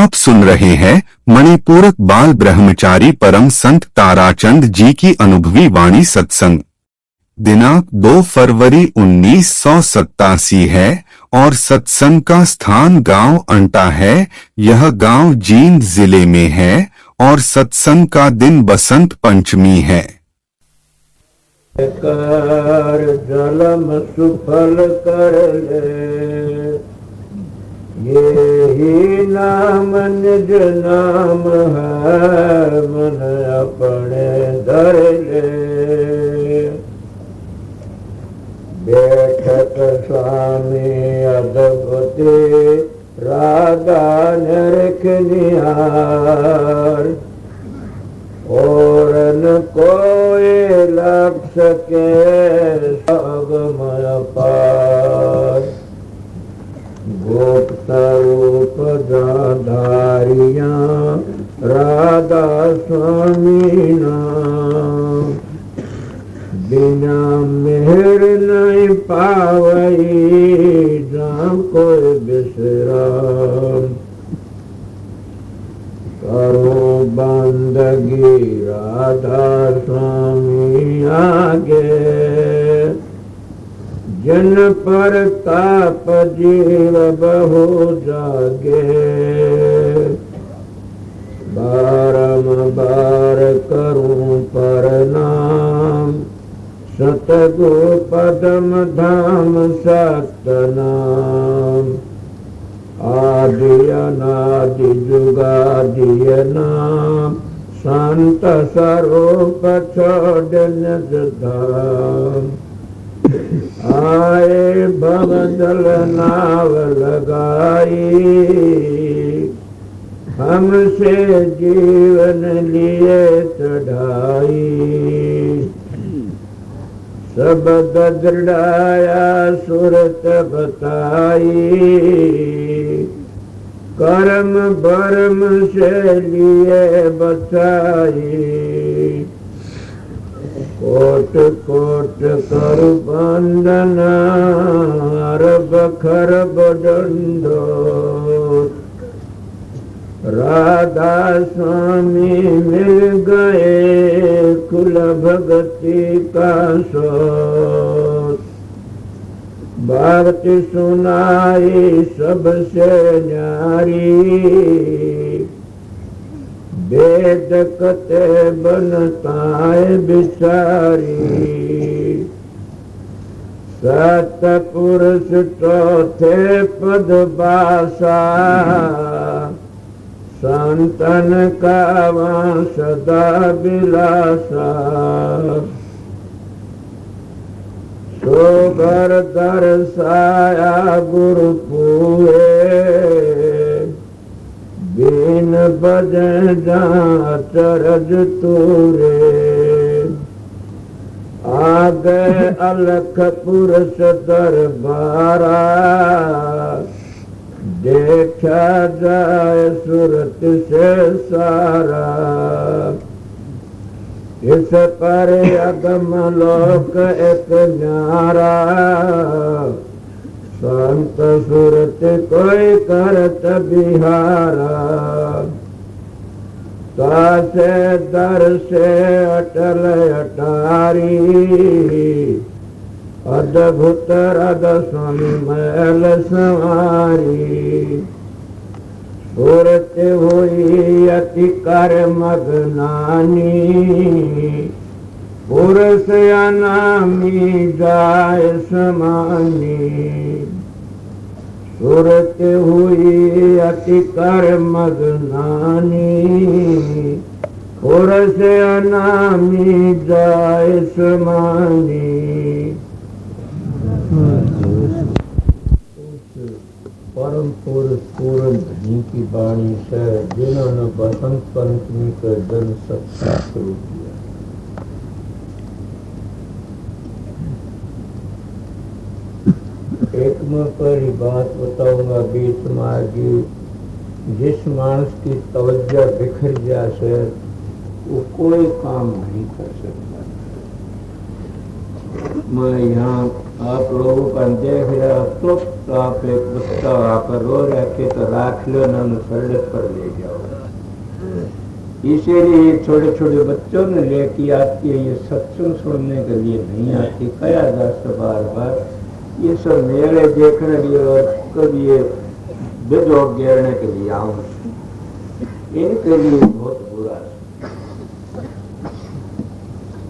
आप सुन रहे हैं मणिपूरक बाल ब्रह्मचारी परम संत ताराचंद जी की अनुभवी वाणी सत्संग। दिनांक 2 फरवरी 1987 है और सत्संग का स्थान गांव अंटा है। यह गांव जींद जिले में है और सत्संग का दिन बसंत पंचमी है। कर जलम सुफल कर ले, यही नाम निज नाम है, मन अपने धर ले। बैठक स्वामी अद्भुति राधा निरख निहार, और न कोई लग सके अगमय पार। गुप्त रूप धारियां राधा स्वामी नाम, बिना मेहर नहीं पावई जहाँ कोई विश्राम। करो बंदगी राधा स्वामी आगे, जन पर ताप जीव बहु जागे। बारंबार करूं प्रणाम, सतगुरु पदम धाम सतनाम। आदि अनादि जुगादि नाम, संत स्वरूप छोड़ निज धाम। आए भवजल नाव लगाई, हमसे जीवन लिए चढ़ाई। शब्द दृढ़ाया सुरत बताई, कर्म भरम से लिए बचाई। कोट कोट कर बंदना, अरब खरब दंडोत। राधा स्वामी मिल गए कुल भक्ति का सोत। भक्ति सुनाई सबसे न्यारी, वेद कते बनताए बिचारी। सतपुरुष चौथे पद बासा, संतन का वहाँ सदा बिलासा। सोगर दर्शाया गुरु पूरे, बीन बजे जहाँ चरज तूरे। आगे अलख पुरुष दरबारा, देखा जाए सूरत से सारा। इस पर अगम लोक एक न्यारा, संत सूरत कोई करत बिहारा। तासे दर से अटल अटारी, अद्भुत राधा स्वामी मैल संवारी। सूरत हुई अति कर मगनानी, पुरुष अनामी जाय समानी। सूरत हुई अति कर मगनानी, पुरुष अनामी जाय समानी। परम पुरुष पूर्ण धनी की वाणी से, जिन्होंने बसंत पंचमी का जन सत्संग शुरू किया। एक मैं पहली बात बताऊंगा बीच मार्गी, जिस मानस की तवज्जो बिखर जाए वो कोई काम नहीं कर सकता। मैं यहाँ आप लोगों का देख रहा तो तो आप एक कुत्ता आकर रो रखे तो राख लो ना, सड़क पर ले जाओ। इसीलिए छोटे छोटे बच्चों ने लेके आती है, ये सत्संग सुनने के लिए नहीं आती। कया दास बार बार ये सब मेले देखने के लिए और कभी ये बेजोग घेरने के लिए आऊं, इनके लिए बहुत बुरा है।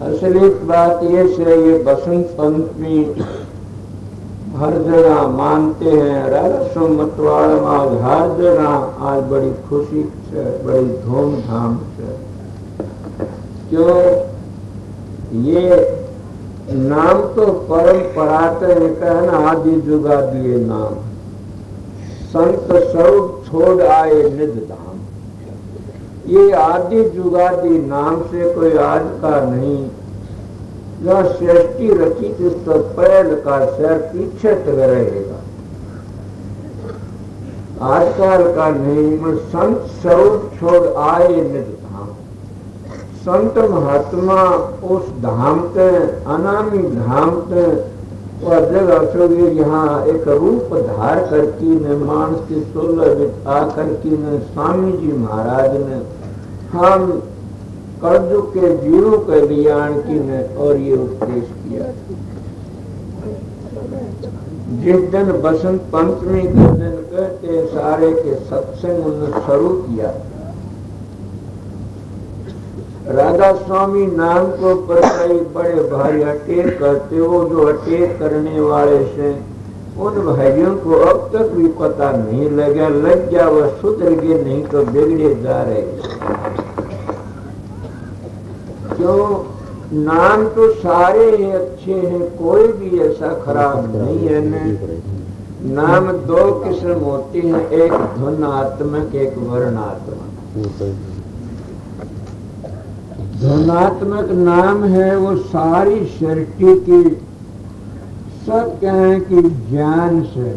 असली बात ये से ये बसंत पंचमी हर जगह मानते हैं। राजस्व मतवाड़ में हर जगह आज बड़ी खुशी से, बड़ी धूमधाम से। क्यों? ये नाम तो परंपरा से कहना आदि जुगा दिए नाम, संत स्वरूप छोड़ आए निज धाम। ये आदि जुगादि नाम से कोई आज का नहीं, यह सृष्टि रची तो पहल का सर पीछे तक रहेगा, आजकल का नहीं। संत स्वरूप छोड़ आए निज धाम। संत महात्मा उस धाम के, अनामी धाम के और जगह यहाँ एक रूप धार करके ने मानस की सोलह आकर की ने स्वामी जी महाराज ने हम कर्ज के जीवों के लियाण की ने और ये उपदेश किया। जिस दिन बसंत पंचमी के दिन कहते सारे के सत्संग उन्होंने शुरू किया। राधा स्वामी नाम को पर कई बड़े भाई अटैक करते हो, जो अटैक करने वाले से उन भाइयों को अब तक भी पता नहीं लगा। लग गया वह सुधर गए, नहीं तो बिगड़े जा रहे। क्यों? नाम तो सारे ही अच्छे हैं, कोई भी ऐसा खराब नहीं है न। नाम दो किस्म होते हैं, एक धुनात्मक एक वर्णात्मक। धुनात्मक नाम है वो सारी सृष्टि की सब कहें कि ज्ञान से।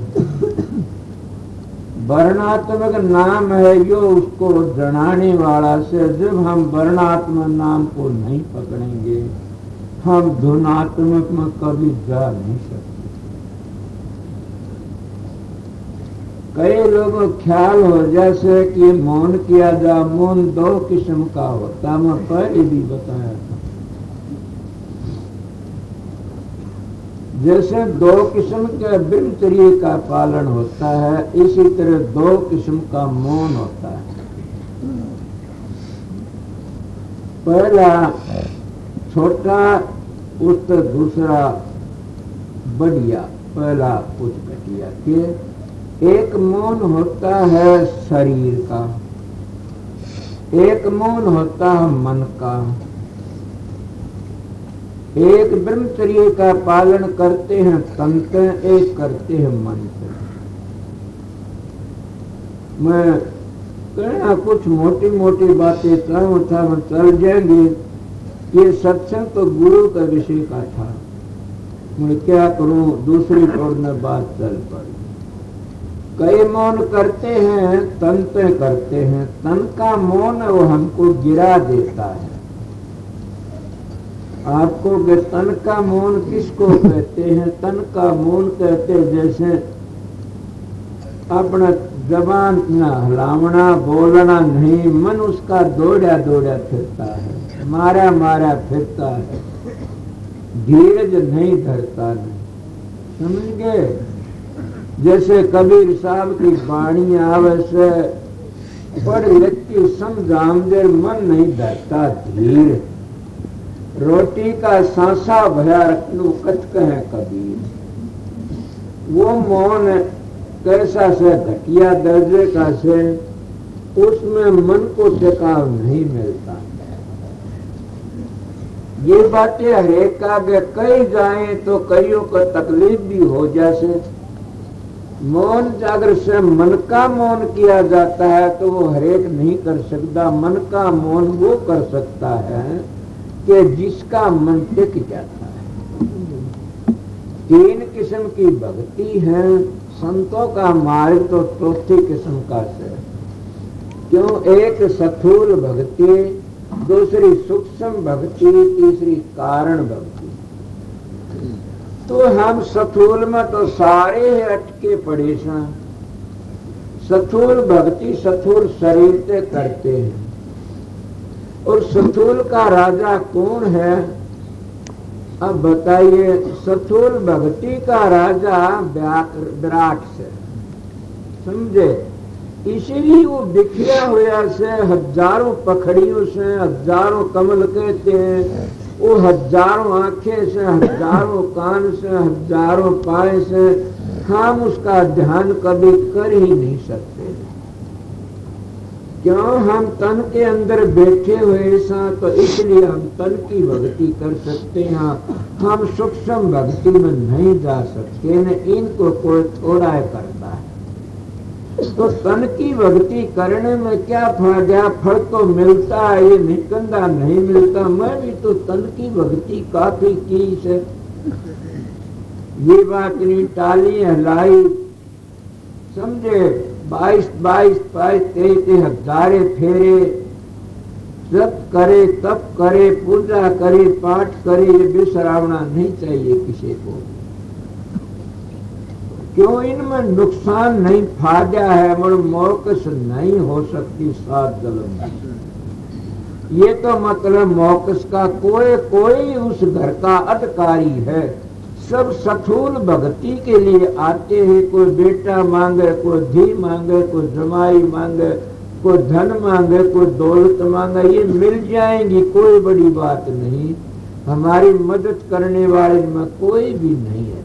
वर्णात्मक नाम है जो उसको जनाने वाला से। जब हम वर्णात्मक नाम को नहीं पकड़ेंगे, हम धुनात्मक में कभी जा नहीं सकते। कई लोगों को ख्याल हो जैसे कि मौन किया जा, मौन दो किस्म का होता, मैं पहले भी बताया था। जैसे दो किस्म के ब्रह्मचर्य का पालन होता है, इसी तरह दो किस्म का मौन होता है। पहला छोटा, उससे दूसरा बढ़िया। पहला कुछ घटिया के एक मौन होता है शरीर का, एक मौन होता है मन का। एक ब्रह्मचर्य का पालन करते हैं तन से, एक करते हैं मन से। मैं कहना कुछ मोटी मोटी बातें चल जाएंगी। ये सत्संग तो गुरु का विषय का था, मैं क्या करूं, दूसरी ओर में बात चल पड़ी। कई मौन करते हैं, तन पे करते हैं। तन का मौन वो हमको गिरा देता है। आपको तन का मौन किसको कहते हैं? तन का मौन कहते हैं जैसे अपना जबान न हिलावना, बोलना नहीं, मन उसका दौड़ा दौड़ा फिरता है, मारा मारा फिरता है, धीरज नहीं धरता नहीं। समझ गए? जैसे कबीर साहब की वाणी आवे से पढ़ लिखी समझाम दे, मन नहीं धरता धीर। रोटी का सांसा भया रखनू कच कहे कबीर। वो मौन कैसा से घटिया दर्जे का से, उसमें मन को टिकाव नहीं मिलता। ये बातें हरेक आगे कई जाए तो कईयों को तकलीफ भी हो जैसे। मौन जागर से मन का मौन किया जाता है तो वो हरेक नहीं कर सकता। मन का मौन वो कर सकता है कि जिसका मन टिक जाता है। तीन किस्म की भक्ति है। संतों का मार्ग तो चौथी किस्म का है। क्यों? एक स्थूल भक्ति, दूसरी सूक्ष्म भक्ति, तीसरी कारण भक्ति। तो हम स्थूल में तो सारे अटके पड़े सा। स्थूल भक्ति स्थूल शरीर से करते हैं। और स्थूल का राजा कौन है? अब बताइए। स्थूल भक्ति का राजा विराट से, समझे? इसीलिए वो बिखरा हुआ से, हजारों पखड़ियों से, हजारों कमल कहते हैं, वो हजारों आंखें से, हजारों कान से, हजारों पाए से हम उसका ध्यान कभी कर ही नहीं सकते। क्यों? हम तन के अंदर बैठे हुए सा, तो इसलिए हम तन की भक्ति कर सकते हैं। हम सूक्ष्म भक्ति में नहीं जा सकते न इनको कोई थोड़ा करता है। तो तन की भक्ति करने में क्या फायदा? फल तो मिलता है, ये निकंदा नहीं मिलता। मैं भी तो तन की भक्ति काफी की से, ये बात नहीं टाली हलाई, समझे? 22 हजारे फेरे, जप करे, तप करे, पूजा करे, पाठ करे, ये विश्रावना नहीं चाहिए किसी को। क्यों? इनमें नुकसान नहीं, फायदा है, मगर मोक्ष नहीं हो सकती 7 जन्म में। ये तो मतलब मोक्ष का कोई उस घर का अधिकारी है। सब स्थूल भक्ति के लिए आते हैं। कोई बेटा मांगे, कोई धी मांगे, कोई जमाई मांगे, कोई धन मांगे, कोई दौलत मांगे, ये मिल जाएंगी, कोई बड़ी बात नहीं। हमारी मदद करने वाले में कोई भी नहीं है।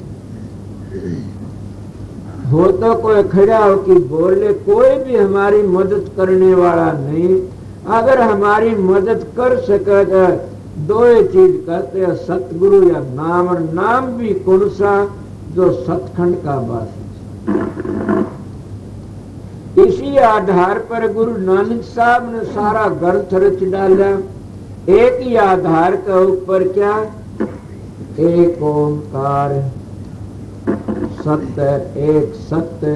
हो तो कोई खड़ा हो कि बोले, कोई भी हमारी मदद करने वाला नहीं। अगर हमारी मदद कर सके, दो ही चीज कहते हैं, सतगुरु या नाम। और नाम भी कौन सा? जो सतखंड का वासी। इसी आधार पर गुरु नानक साहब ने सारा ग्रंथ रच डाला। एक ही आधार के ऊपर, क्या? एक ओंकार, सत्य, एक सत्य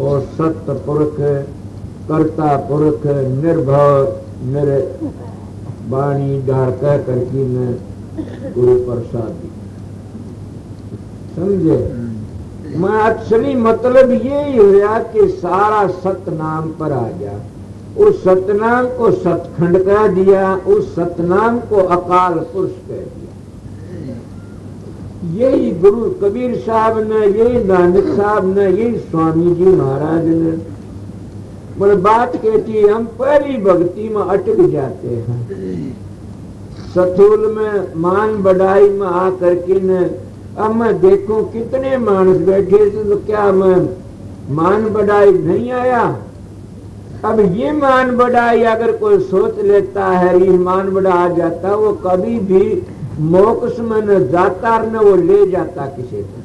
और सत्य पुरुष, कर्ता पुरुष, निर्भय मेरे वाणी डार कह करके मैं गुरु प्रसाद दी, समझे? मैं असली मतलब यही हुआ कि सारा सतनाम पर आ गया। उस सतनाम को सतखंड कह दिया, उस सतनाम को अकाल पुरुष कह दिया। यही गुरु कबीर साहब ने, यही नानक साहब ने, यही स्वामी जी महाराज ने। बड़ी बात कहती, हम पहली भक्ति में अटक जाते हैं। स्थूल में मान बढ़ाई में आकर के न, अब मैं देखूं कितने मानस बैठे थे, तो क्या मैं मान बढ़ाई नहीं आया? अब ये मान बढ़ाई अगर कोई सोच लेता है, ये मान बढ़ा आ जाता, वो कभी भी मोक्ष में न जाता न वो ले जाता किसी को।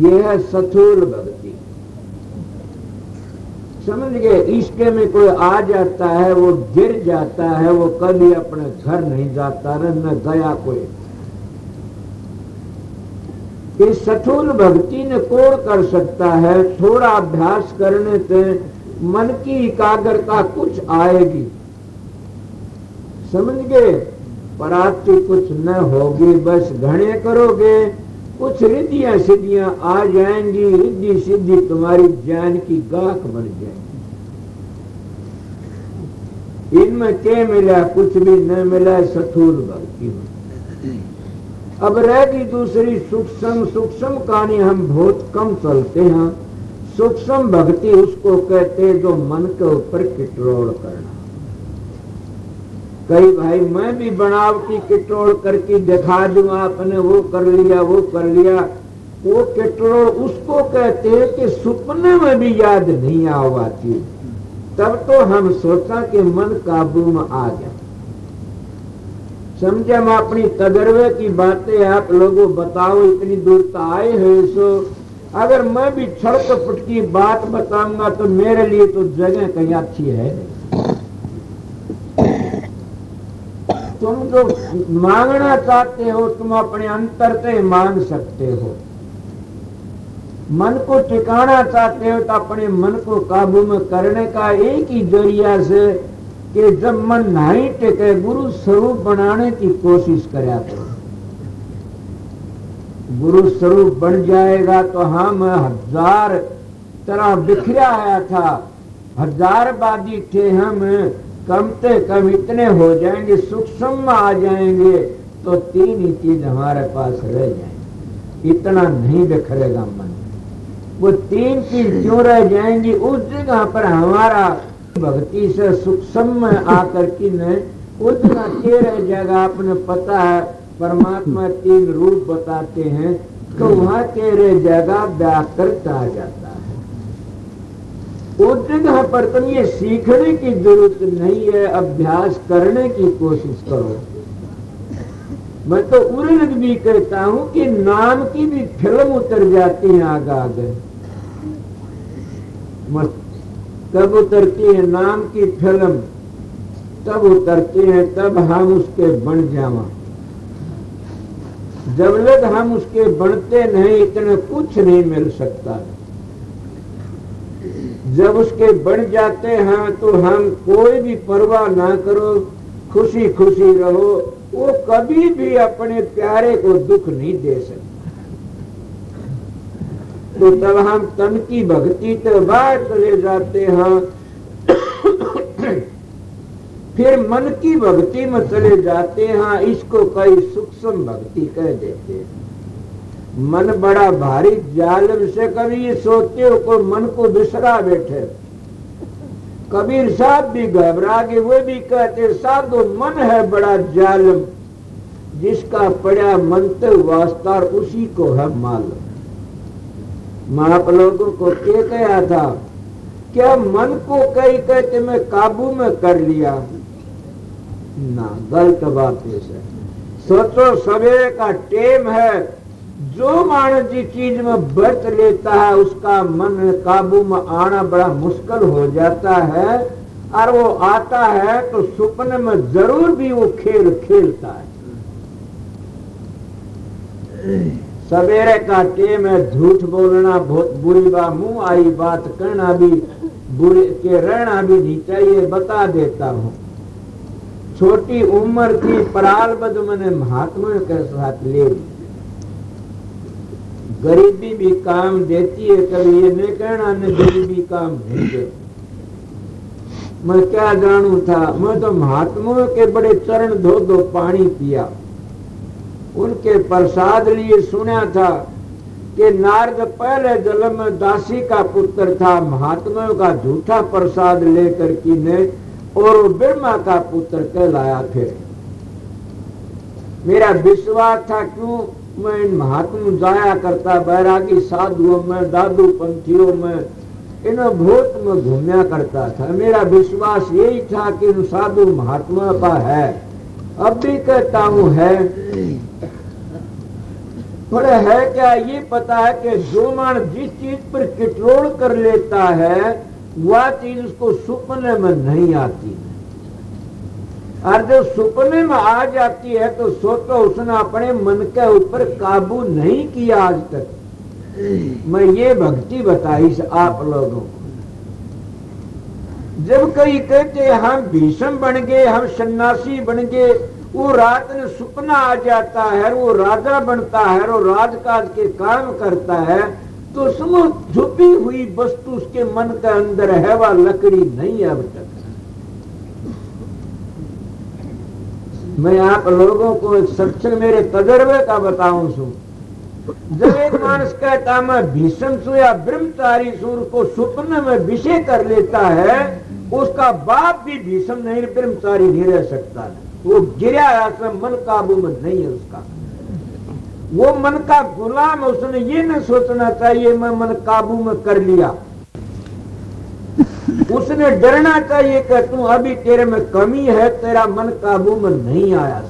ये है स्थूल भक्ति, समझ गए? इसके में कोई आ जाता है, वो गिर जाता है, वो कभी अपने घर नहीं जाता, न गया कोई। इस स्थूल भक्ति ने कौन कर सकता है? थोड़ा अभ्यास करने से मन की एकाग्रता कुछ आएगी, समझ गए? प्राप्ति कुछ न होगी, बस घने करोगे, कुछ रिद्धियां सिद्धियां आ जाएंगी। रिद्धि सिद्धि तुम्हारी ज्ञान की गाख बन जाएगी। इनमें क्या मिला? कुछ भी न मिला स्थूल भक्ति में। अब रहेगी दूसरी सूक्ष्म। सूक्ष्म कहानी हम बहुत कम चलते हैं। सूक्ष्म भक्ति उसको कहते हैं जो मन के ऊपर किटरोल करना। कई भाई मैं भी बनावटी किटरोल करके दिखा दूं, आपने वो कर लिया, वो कर लिया। वो किटरोल उसको कहते हैं कि सपने में भी याद नहीं आवाती, तब तो हम सोचा कि मन काबू में आ गया। समझे? हम अपनी तजर्बे की बातें आप लोगों बताओ, इतनी दूर तो आए हैं। सो अगर मैं भी छड़क फुट की बात बताऊंगा तो मेरे लिए तो जगह कहीं अच्छी है नहीं। तुम जो मांगना चाहते हो तुम अपने अंतर से मांग सकते हो। मन को टिकाना चाहते हो तो अपने मन को काबू में करने का एक ही जरिया से कि जब मन नहीं टिके गुरु स्वरूप बनाने की कोशिश करा करो। गुरु स्वरूप बन जाएगा तो हम 1000 तरह बिखरा आया था, 1000वादी थे हम, कम से कम इतने हो जाएंगे, सूक्ष्म आ जाएंगे तो 3 ही चीज हमारे पास रह जाएंगे, इतना नहीं बिखरेगा मन। वो 3 चीज क्यों रह जाएंगी? उस जगह पर हमारा भक्ति से सूक्ष्म आकर की न उस जगह के रह जाएगा। आपने पता है परमात्मा 3 रूप बताते हैं, तो वहाँ के रह जाएगा, व्याकृत आ जाता है। उस जगह पर तुम ये सीखने की जरूरत नहीं है, अभ्यास करने की कोशिश करो। मैं तो उर्ग भी कहता हूं कि नाम की भी फिल्म उतर जाती है आगे आगे। कब उतरती है नाम की फिल्म? तब उतरती है तब हम उसके बन जावा। जब तक हम उसके बनते नहीं इतने कुछ नहीं मिल सकता। जब उसके बन जाते हैं तो हम कोई भी परवाह ना करो, खुशी खुशी रहो। वो कभी भी अपने प्यारे को दुख नहीं दे सकता। तो तब हम तन की भक्ति तो बाहर चले जाते हैं, फिर मन की भक्ति में चले जाते हैं। इसको कई सूक्ष्म भक्ति कह देते हैं। मन बड़ा भारी जालिम से कभी ये सोचते हो को मन को बिसरा बैठे। कबीर साहब भी घबरा गए, वो भी कहते साधु मन है बड़ा जालिम, जिसका पड़ा मंत्र वास्तार उसी को है मालूम। मैं आप लोगों को क्या कहा था? क्या मन को कई कहते मैं काबू में कर लिया? ना, गलत बात है। सोचो सवेरे का टेम है, जो मानस जिस चीज में बरत लेता है उसका मन काबू में आना बड़ा मुश्किल हो जाता है। और वो आता है तो सपने में जरूर भी वो खेल खेलता है। सवेरे का टेम है, झूठ बोलना बहुत बुरी बात, मुंह आई बात करना भी बुरी के रहना भी नहीं चाहिए। बता देता हूँ, छोटी उम्र की पराल बद मैंने महात्मा के साथ ले ली। गरीबी भी काम देती है, कभी ये नहीं कहना न गरीबी काम नहीं देती। मैं क्या जानू था, मैं तो महात्माओं के बड़े चरण धो धो पानी पिया, उनके प्रसाद लिए सुना था कि नारद पहले जन्म में दासी का पुत्र था, महात्माओं का झूठा प्रसाद लेकर की ने और वो ब्रह्मा का पुत्र कहलाया। फिर मेरा विश्वास था, क्यों मैं इन महात्मा जाया करता, बैरागी साधुओं में, दादू पंथियों में, इन भूत में घूमया करता था। मेरा विश्वास यही था कि इन साधु महात्मा का है। अब भी कहता हूँ है, पर है क्या ये पता है कि जो मान जिस चीज पर कंट्रोल कर लेता है वह चीज उसको सुपने में नहीं आती। और जब सुपने में आ जाती है तो सोचो उसने अपने मन के ऊपर काबू नहीं किया आज तक। मैं ये भक्ति बताई से आप लोगों को। जब कई कहते हम भीष्म बन गए, हम सन्यासी बन गए, वो रात में सपना आ जाता है, वो राजा बनता है, वो राजकाज के काम करता है, तो उसमें छुपी हुई वस्तु उसके मन के अंदर है, वह लकड़ी नहीं है अब तक। मैं आप लोगों को एक सत्संग मेरे तजर्बे का बताऊं सु। जब एक मानस कहता मैं भीष्म सु या ब्रह्मचारी सु, को स्वप्न में विषय कर लेता है, उसका बाप भी भीष्म नहीं ब्रह्मचारी नहीं रह सकता है। वो गिरा आश्रम, मन काबू में नहीं है उसका। वो मन का गुलाम, उसने ये न सोचना चाहिए मैं मन काबू में कर लिया। उसने डरना चाहिए कि तू अभी तेरे में कमी है, तेरा मन काबू में नहीं आया।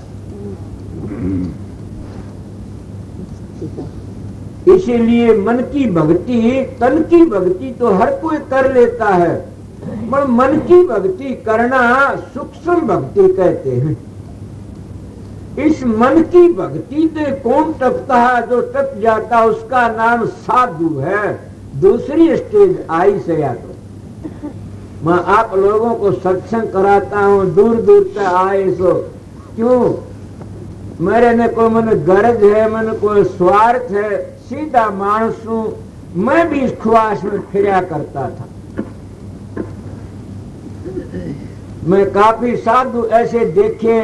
इसीलिए मन की भक्ति, तन की भक्ति तो हर कोई कर लेता है, पर मन की भक्ति करना सूक्ष्म भक्ति कहते हैं। इस मन की भक्ति से कौन टपता है? जो टप जाता उसका नाम साधु है। दूसरी स्टेज आई से या तो मैं आप लोगों को सत्संग कराता हूँ, दूर दूर से आए सो क्यों? मेरे ने कोई मन गरज है, मन कोई स्वार्थ है, सीधा मानस हूं, मैं भी इस ख्वाहिश में फिरा करता था। मैं काफी साधु ऐसे देखे,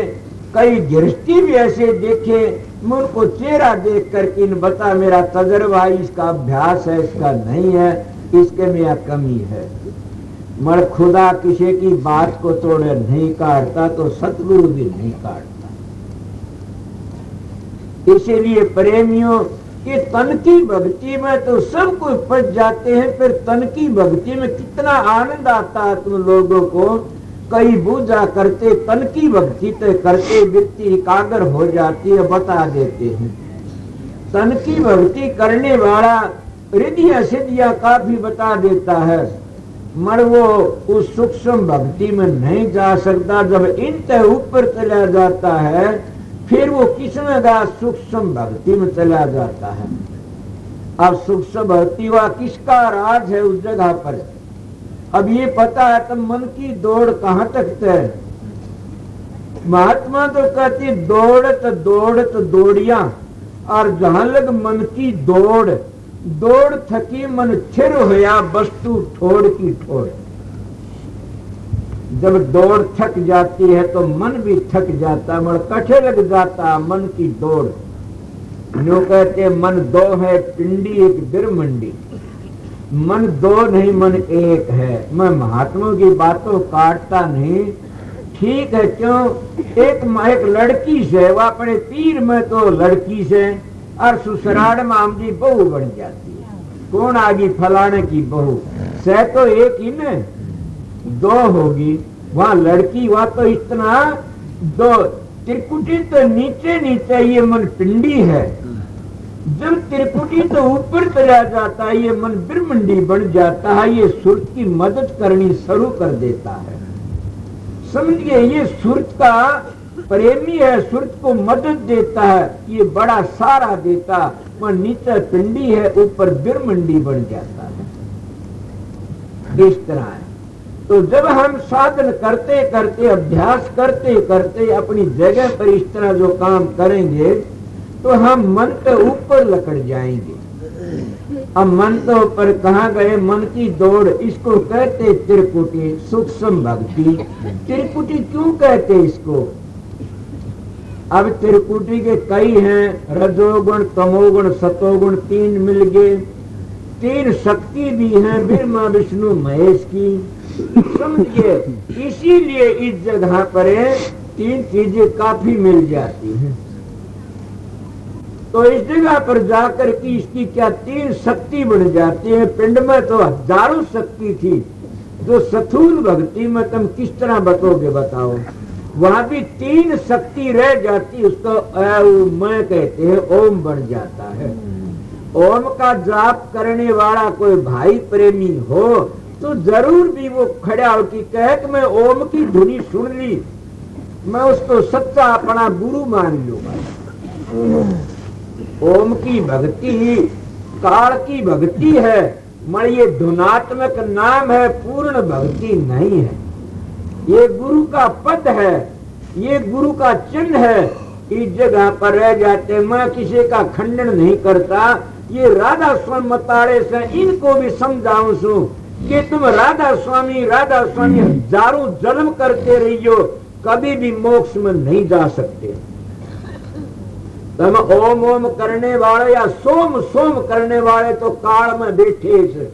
कई गृहस्थी भी ऐसे देखे, मैं उनको चेहरा देख करके इन बता मेरा तजर्बा, इसका अभ्यास है, इसका नहीं है, इसके में यह कमी है। मगर खुदा किसी की बात को तोड़े नहीं काटता, तो सतगुरु भी नहीं काटता। इसीलिए प्रेमियों कि तन की भक्ति में तो सब कोई फंस जाते हैं, फिर तन की भक्ति में कितना आनंद आता है तुम लोगों को। कई पूजा करते, तन की भक्ति तो करते, वृत्ति एकाग्र हो जाती है, बता देते हैं। तन की भक्ति करने वाला रिद्धियां सिद्धियां काफी बता देता है, मगर वो उस सूक्ष्म भक्ति में नहीं जा सकता। जब इनते ऊपर चला जाता है, फिर वो किसमें गा सूक्ष्म भक्ति में चला जाता है। अब सूक्ष्म भक्ति हुआ किसका राज है उस जगह पर। अब ये पता है तब मन की दौड़ कहाँ तक है। महात्मा तो कहती दौड़त दौड़त दौड़िया, और जहां लग मन की दौड़, दौड़ थकी मन थिर होया, वस्तु ठोड़ की ठोड़। जब दौड़ थक जाती है तो मन भी थक जाता, मन कठे लग जाता मन की दौड़। यूं कहते मन दो है पिंडी एक बिरमंडी, मन दो नहीं मन एक है। मैं महात्माओं की बातों काटता नहीं, ठीक है, क्यों एक लड़की से, वो अपने पीर में तो लड़की से और ससुराल में आमदी बहू बन जाती है। कौन आगी फलाने की बहू से, तो एक ही में दो होगी। वहां लड़की, वहां तो इतना दो त्रिकुटी तो नीचे नीचे, ये मन पिंडी है। जब त्रिकुटी तो ऊपर चला जाता है, ये मन बिरमंडी बन जाता है। ये सुरत की मदद करनी शुरू कर देता है। समझिए, ये सुरत का प्रेमी है, सुरत को मदद देता है, ये बड़ा सारा देता। वह नीचे पिंडी है, ऊपर बिरमंडी बन जाता है। इस तरह है। तो जब हम साधन करते करते, अभ्यास करते करते अपनी जगह पर इस तरह जो काम करेंगे, तो हम मन के ऊपर लकड़ जाएंगे। अब मन तो ऊपर कहाँ गए, मन की दौड़, इसको कहते त्रिकुटी सूक्ष्म भक्ति। त्रिकुटी क्यों कहते इसको? अब त्रिकुटी के कई हैं, रजोगुण तमोगुण सतोगुण, तीन मिल गए। तीन शक्ति भी हैं, ब्रह्मा विष्णु महेश की। समझिए, इसीलिए इस जगह पर तीन चीजें काफी मिल जाती हैं। तो इस जगह पर जाकर की इसकी क्या तीन शक्ति बन जाती है। पिंड में तो हजारों शक्ति थी, जो स्थूल भक्ति में तुम किस तरह बतोगे बताओ। वहां भी तीन शक्ति रह जाती, उसको मैं कहते हैं ओम बन जाता है। ओम का जाप करने वाला कोई भाई प्रेमी हो तो जरूर भी वो खड़ा हो कि कहे कि मैं ओम की धुनी सुन ली, मैं उसको सच्चा अपना गुरु मान लूंगा। ओम की भक्ति काल की भक्ति है, मगर ये धुनात्मक नाम है, पूर्ण भक्ति नहीं है। ये गुरु का पद है, ये गुरु का चिन्ह है। इस जगह पर रह जाते, मैं किसी का खंडन नहीं करता। ये राधा स्वामी मताड़े से इनको भी समझाऊं सु कि तुम राधा स्वामी हजारों जन्म करते रहियो, कभी भी मोक्ष में नहीं जा सकते। तुम ओम ओम करने वाले या सोम सोम करने वाले तो काल में बैठे।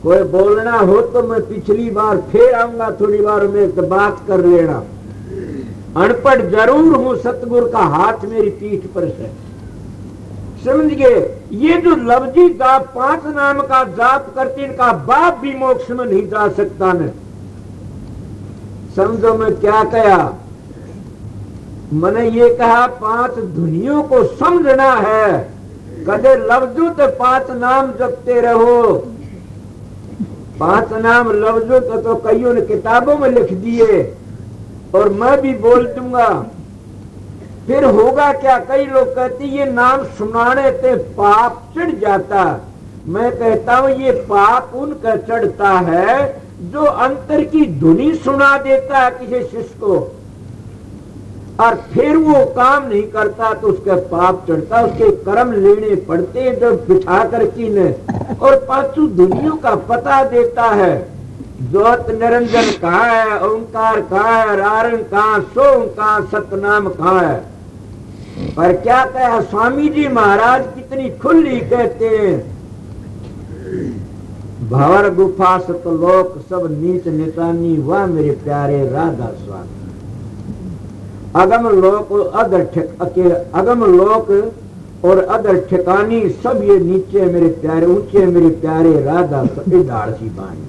कोई बोलना हो तो मैं पिछली बार फिर आऊंगा, थोड़ी बार में तो बात कर लेना। अनपढ़ जरूर हूं, सतगुरु का हाथ मेरी पीठ पर है। समझ गए? ये जो लफ्जी जाप, पांच नाम का जाप करते, इनका बाप भी मोक्ष में नहीं जा सकता न। समझो मैं क्या कहा? मैंने ये कहा पांच धुनियों को समझना है। कदे लफ्जों तो पांच नाम जपते रहो। पांच नाम लफ्जों तो कईयों ने किताबों में लिख दिए और मैं भी बोल दूंगा। फिर होगा क्या? कई लोग कहते ये नाम सुनाने से पाप चढ़ जाता। मैं कहता हूं ये पाप उनका चढ़ता है जो अंतर की धुनी सुना देता है किसी शिष्य को। और फिर वो काम नहीं करता तो उसका पाप चढ़ता, उसके कर्म लेने पड़ते हैं जो बिठा कर कीने। और पांचों दुनिया का पता देता है, ज्योत निरंजन कहाँ है, ओंकार कहाँ है, रारण कहाँ, सोम कहाँ, सतनाम कहाँ है। पर क्या कहा स्वामी जी महाराज, कितनी खुली कहते हैं, भंवर गुफा सतलोक सब नीच नितानी, वाह मेरे प्यारे राधा स्वामी। अगम लोक अगम लोक और अदर ठिकानी सब ये नीचे मेरे प्यारे, ऊंचे मेरे प्यारे राधा डालसी बानी।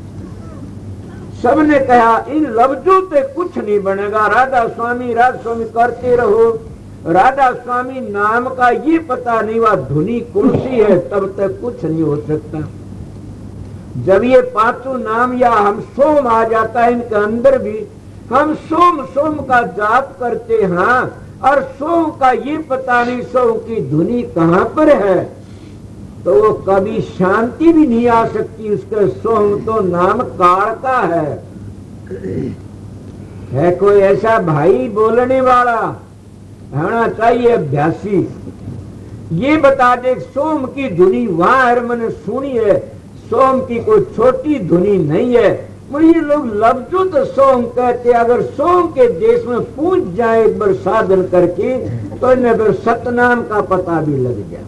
सबने कहा इन लफ्जों से कुछ नहीं बनेगा, राधा स्वामी करते रहो। राधा स्वामी नाम का ये पता नहीं हुआ धुनी कौन सी है, तब तक कुछ नहीं हो सकता। जब ये पांचों नाम या हम सोम आ जाता है इनके अंदर भी, हम सोम सोम का जाप करते हैं और सोम का ये पता नहीं सोम की धुनी कहाँ पर है, तो वो कभी शांति भी नहीं आ सकती। उसके सोम तो नाम काल का है कोई ऐसा भाई बोलने वाला होना चाहिए अभ्यासी, ये बता दे सोम की धुनी वहां है, मैंने सुनी है, सोम की कोई छोटी धुनी नहीं है। ये लोग लफ्जों तो सोम कहते, अगर सोम के देश में पूछ जाए एक बार साधन करके तो इन्हें फिर सतनाम का पता भी लग जाए,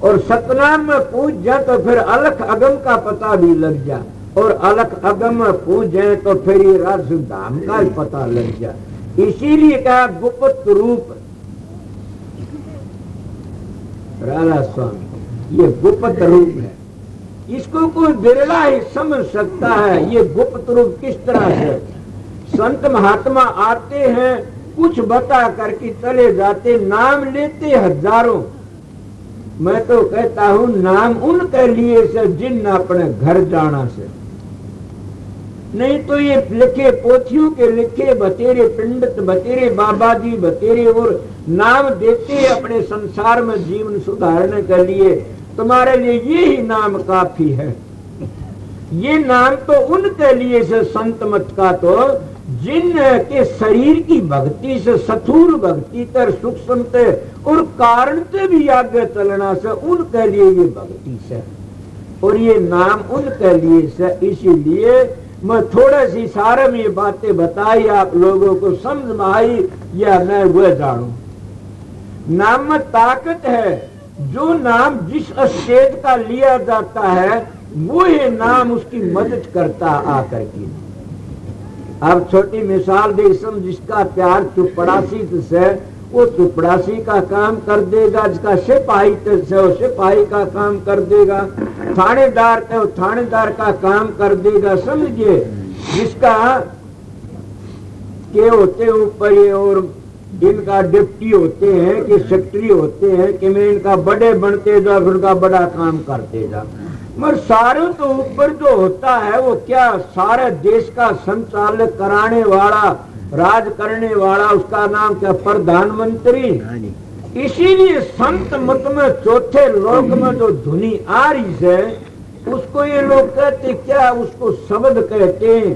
और सतनाम में पूछ जाए तो फिर अलख अगम का पता भी लग जाए, और अलख अगम में पूछ जाए तो फिर ये राज धाम का ही पता लग जाए। इसीलिए कहा गुप्त रूप राधा स्वामी, ये गुप्त रूप है, इसको कोई बिरला ही समझ सकता है। ये गुप्त रूप किस तरह से, संत महात्मा आते हैं कुछ बता करके चले जाते, नाम लेते हजारों। मैं तो कहता हूँ नाम उनके लिए से जिन अपने घर जाना से, नहीं तो ये लिखे पोथियों के लिखे बतेरे पंडित बतेरे बाबा जी बतेरे और नाम देते अपने संसार में जीवन सुधारने के लिए, तुम्हारे लिए ये ही नाम काफी है। ये नाम तो उनके लिए से संत मत का तो जिन के शरीर की भक्ति से स्थूल भक्ति कर सूक्ष्म से और कारण से भी आगे चलना से उनके लिए ये भक्ति से, और ये नाम उनके लिए से। इसीलिए मैं थोड़े सी सारे में ये बातें बताई, आप लोगों को समझ में आई या मैं वह जानू। नाम में ताकत है, जो नाम जिस स्टेज का लिया जाता है वो ये नाम उसकी मदद करता आकर के। अब छोटी मिसाल दे, सम जिसका प्यार चुपड़ासी से वो चुपड़ासी का काम कर देगा, जिसका सिपाही से वो सिपाही का काम कर देगा, थानेदार है वो थानेदार का काम कर देगा। समझिए, जिसका के होते ऊपर ये और इनका डिप्टी होते हैं कि सेक्रेटरी होते हैं कि मैं इनका बड़े बनते जा फिर उनका बड़ा काम करते जा, मगर सारे तो ऊपर जो होता है वो क्या सारे देश का संचालक कराने वाला, राज करने वाला, उसका नाम क्या प्रधानमंत्री। इसीलिए संत मत में चौथे लोक में जो धुनी आ रही है उसको ये लोग कहते क्या, उसको शब्द कहते हैं।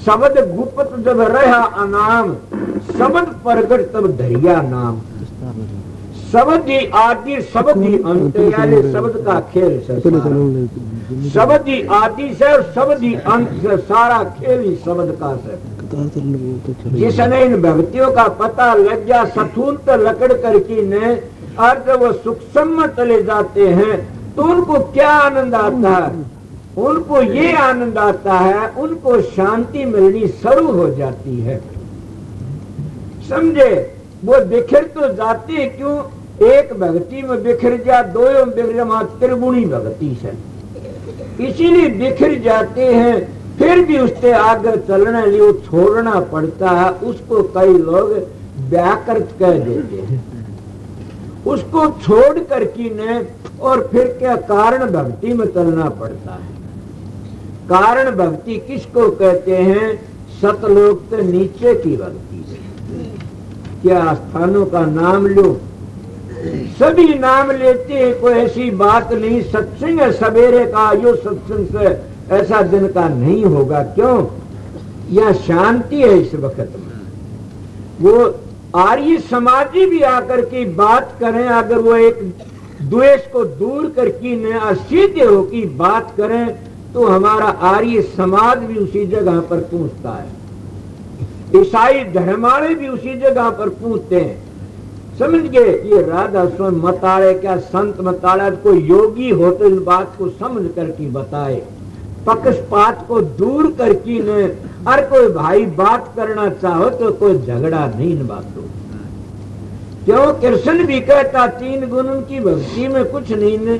शब्द गुप्त जब रहा अनाम, शब्द प्रगट तब धरिया नाम। शब्द ही आदि शब्द ही अंत, यानी शब्द का खेल से, शब्द ही आदि से और शब्द ही अंत से, सारा खेल ही शब्द का से। जिसने इन भक्तियों का पता लग गया सथून तो लकड़ करके ने, और जब वो सूक्ष्म में चले जाते हैं तो उनको क्या आनंद आता है, उनको ये आनंद आता है, उनको शांति मिलनी शुरू हो जाती है। समझे, वो बिखर तो जाते क्यों, एक भक्ति में बिखर जा, दो में बिखर जा, त्रिगुणी भक्ति से, इसीलिए बिखर जाते हैं। फिर भी उससे आगे चलने लिए छोड़ना पड़ता है, उसको कई लोग व्याकृत कह देते हैं। उसको छोड़ कर की ने और फिर क्या कारण भक्ति में चलना पड़ता है। कारण भक्ति किसको कहते हैं, सतलोक से नीचे की भक्ति से। क्या स्थानों का नाम लो, सभी नाम लेते हैं, कोई ऐसी बात नहीं। सत्संग है सवेरे का, यो सत्संग से ऐसा दिन का नहीं होगा। क्यों, यह शांति है इस वक्त में। वो आर्य समाजी भी आकर के बात करें, अगर वो एक द्वेष को दूर करके न सीधे हो की बात करें तो हमारा आर्य समाज भी उसी जगह पर पूछता है, ईसाई धर्माले भी उसी जगह पर पूछते हैं। समझ गए? ये राधा स्वयं मताड़े क्या संत मताड़ा, कोई योगी हो तो इस बात को समझ करके बताए, पक्षपात को दूर करके न, और कोई भाई बात करना चाहो तो कोई झगड़ा नहीं इन बातों। क्यों? कृष्ण भी कहता 3 गुण की भक्ति में कुछ नहीं ने,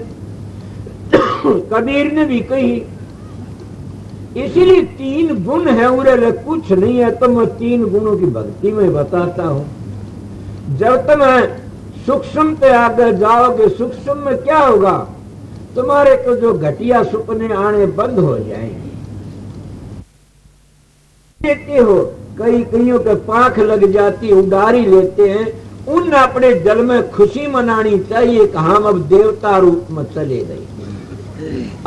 कबीर ने भी कही, इसीलिए 3 गुण है उरे कुछ नहीं है, तो मैं 3 गुणों की भक्ति में बताता हूं। जब तुम सूक्ष्म पे आगे जाओगे, सूक्ष्म में क्या होगा, तुम्हारे को जो घटिया सपने आने बंद हो जाएंगे। लेते हो कईयों के पांख लग जाती, उडारी लेते हैं, उन अपने जल में खुशी मनानी चाहिए कि हम अब देवता रूप में चले गए।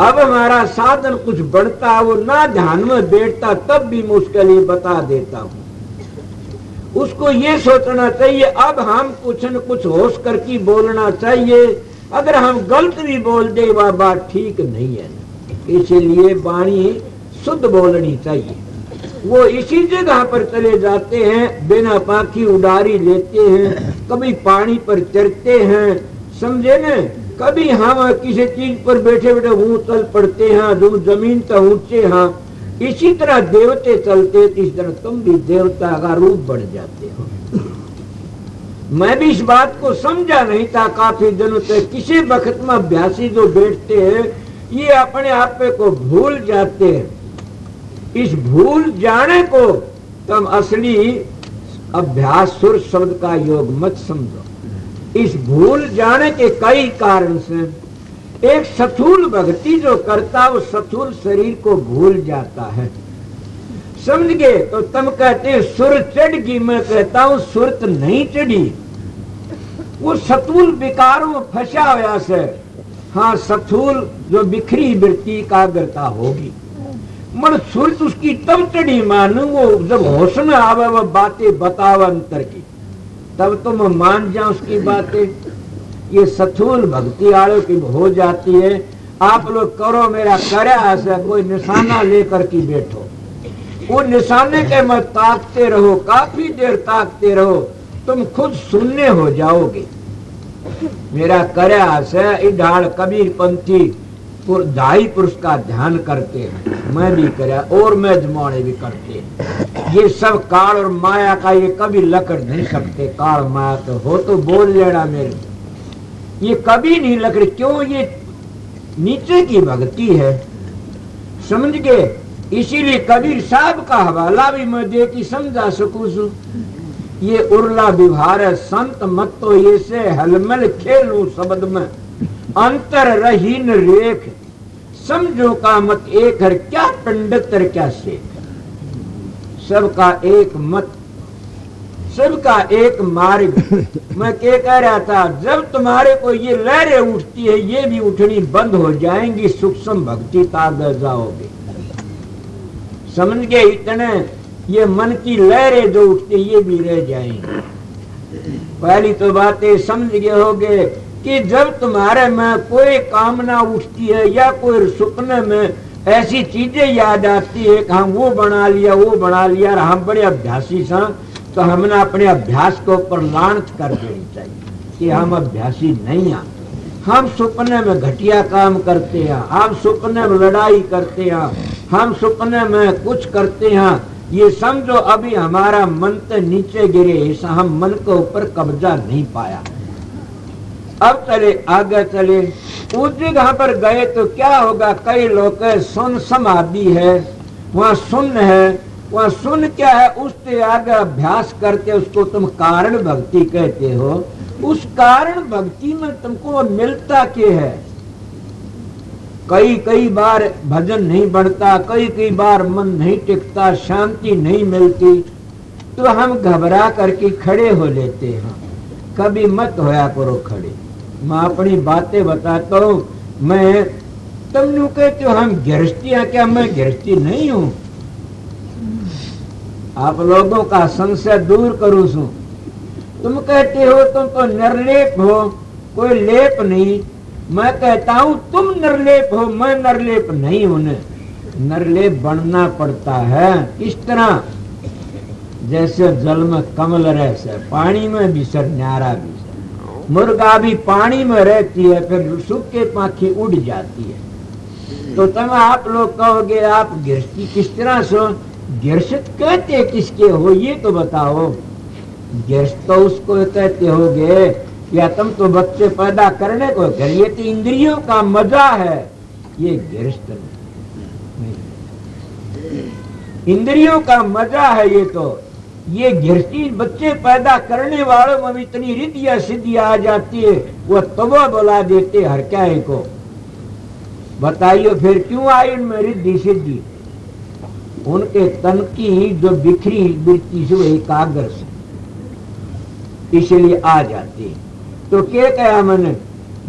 अब हमारा साधन कुछ बढ़ता, वो ना ध्यान में बैठता, तब भी मुश्किल ही बता देता हूं। उसको ये सोचना चाहिए अब हम कुछ न कुछ होश करके बोलना चाहिए, अगर हम गलत भी बोल दे वह बात ठीक नहीं है, इसीलिए वाणी शुद्ध बोलनी चाहिए। वो इसी जगह पर चले जाते हैं, बिना पाखी उडारी लेते हैं, कभी पानी पर चढ़ते हैं, समझे न, कभी हम किसी चीज पर बैठे बैठे ऊंचल पड़ते हैं, जो जमीन तक ऊंचे हैं, इसी तरह देवते चलते, इस तरह तुम भी देवता का रूप बढ़ जाते हो। मैं भी इस बात को समझा नहीं था काफी दिनों तक। किसी वक्त में अभ्यासी जो बैठते हैं ये अपने आप को भूल जाते हैं। इस भूल जाने को तुम असली अभ्यास सुर शब्द का योग मत समझो। इस भूल जाने के कई कारण से, एक स्थूल भक्ति जो करता वो स्थूल शरीर को भूल जाता है, समझ गए? तो तुम कहते हैं सुर चढ़ गई, मैं कहता हूं सुरत नहीं चढ़ी, वो स्थूल विकारों में फंसा हुआ से। हाँ, स्थूल जो बिखरी वृत्ति एकाग्रता होगी, मगर सुरत उसकी तब चढ़ी मानू वो जब होश में आवे, वह बातें बतावे अंतर की, तब तो मैं मान जाऊं उसकी बातें। ये स्थूल भक्ति आड़ों की हो जाती है। आप लोग करो मेरा करे ऐसा, कोई निशाना लेकर के बैठो, वो निशाने के मत ताकते रहो, काफी देर ताकते रहो, तुम खुद शून्य हो जाओगे। मेरा करे ऐसा इधाड़ कबीर पंथी 2.5 पुरुष का ध्यान करते हैं, मैं भी करे और मैं जमाने भी करते हैं। ये सब काल और माया का ये कभी लकड़ नहीं सकते। काल माया तो हो तो बोल लेना मेरे, ये कभी नहीं लकड़। क्यों? ये नीचे की भक्ति है, समझ गए? इसीलिए कबीर साहब का हवाला भी मैं दे की समझा सकूं। ये उर्ला विभार है संत मत तो ये से हलमल खेलू शब्द में अंतर रहीन रेख, समझो का मत एक हर, क्या पंडित क्या शेख। सबका एक मत, सबका एक मार्ग। मैं क्या कह रहा था, जब तुम्हारे को ये लहरें उठती है, ये भी उठनी बंद हो जाएंगी, सूक्ष्म भक्ति ताकत जाओगे, समझ गए? इतने ये मन की लहरें जो उठती ये भी रह जाएंगी। पहली तो बातें समझ गए होगे कि जब तुम्हारे में कोई कामना उठती है या कोई सपने में ऐसी चीजें याद आती है कि हम वो बना लिया, वो बना लिया, हम बड़े अभ्यासी सा, तो हमने अपने अभ्यास के ऊपर लानत कर देनी चाहिए कि हम अभ्यासी नहीं हैं। हम सपने में घटिया काम करते हैं, हम सपने में लड़ाई करते हैं, हम सपने में कुछ करते हैं। ये समझो अभी हमारा मन तो नीचे गिरे, ऐसा हम मन के ऊपर कब्जा नहीं पाया। अब चले आगे चले, उस जगह पर गए तो क्या होगा? कई लोग सुन समाधि है, वहाँ सुन है, वहाँ सुन क्या है, उससे आगे अभ्यास करके उसको तुम कारण भक्ति कहते हो। उस कारण भक्ति में तुमको मिलता क्या है? कई बार भजन नहीं बढ़ता, कई बार मन नहीं टिकता, शांति नहीं मिलती, तो हम घबरा करके खड़े हो लेते हैं। कभी मत होया करो खड़े। मैं अपनी बातें बताता हूँ। मैं तुम यूं कहते हो हम गृहस्थी हैं, क्या मैं गृहस्थी नहीं हूँ? आप लोगों का संशय दूर करूं सु। तुम कहते हो तुम तो निर्लेप हो, कोई लेप नहीं। मैं कहता हूं तुम निर्लेप हो, मैं निर्लेप नहीं हूं। निर्लेप बनना पड़ता है। किस तरह? जैसे जल में कमल रह से, पानी में भी सर, न्यारा भी सर। मुर्गा भी पानी में रहती है, फिर सूखे पाखी उड़ जाती है। तो तुम आप लोग कहोगे आप गृहस्थी किस तरह सो? गृहस्थ कहते किसके हो ये तो बताओ। गृहस्थ तो उसको कहते होगे या तुम तो बच्चे पैदा करने को कर, ये तो इंद्रियों का मजा है, ये गृहस्थ नहीं। इंद्रियों का मजा है ये तो। ये गृहस्थी बच्चे पैदा करने वालों में इतनी रिद्धियां सिद्धियां आ जाती है, वो तबो बुला देते हर क्या को। बताइए फिर क्यों आई उनमें रिद्धि सिद्धि? उनके तन की जो बिखरी वृत्ति से वही कागर से इसलिए आ जाती है। तो क्या कहा मैंने?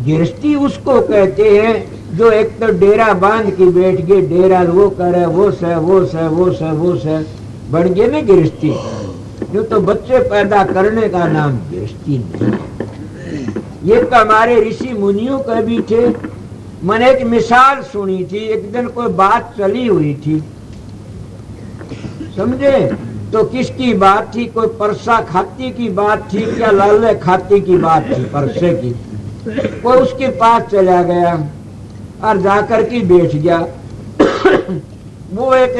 गृहस्थी उसको कहते हैं जो एक तो डेरा बांध के बैठ गए, डेरा वो करे वो से वो से वो से वो से बन गए ना गृहस्थी। जो तो बच्चे पैदा करने का नाम गृहस्थी नहीं। ये तो हमारे ऋषि मुनियों का भी थे। मैंने एक मिसाल सुनी थी, एक दिन कोई बात चली हुई थी, समझे? तो किसकी बात थी? कोई परसा खाती की बात थी क्या लाले खाती की बात थी? परसे की। कोई उसके पास चला गया और जाकर के बैठ गया। वो एक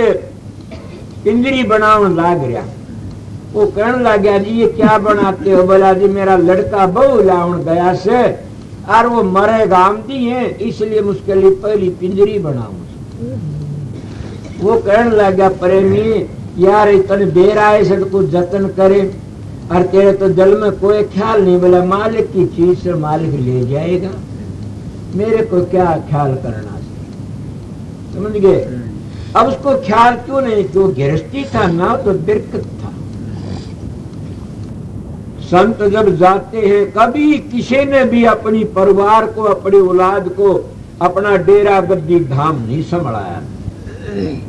पिंजरी बनाने लाग गया। वो कहने लग गया जी ये क्या बनाते हो? बोला जी मेरा लड़का बहु लाउन गया से और वो मरेगा आमदी है, इसलिए उसके लिए पहली पिंजरी बनाऊं। वो कहने लग गया प्रेमी यार इतने देर आए से तो कुछ जतन करे, और तेरे तो दिल में कोई ख्याल नहीं। बोला मालिक की चीज से मालिक ले जाएगा, मेरे को क्या ख्याल करना? समझ गए? अब उसको ख्याल क्यों नहीं? क्यों गृहस्थी था ना, तो दिक्कत था। संत जब जाते हैं, कभी किसी ने भी अपनी परिवार को, अपनी औलाद को अपना डेरा गद्दी धाम नहीं संभाला।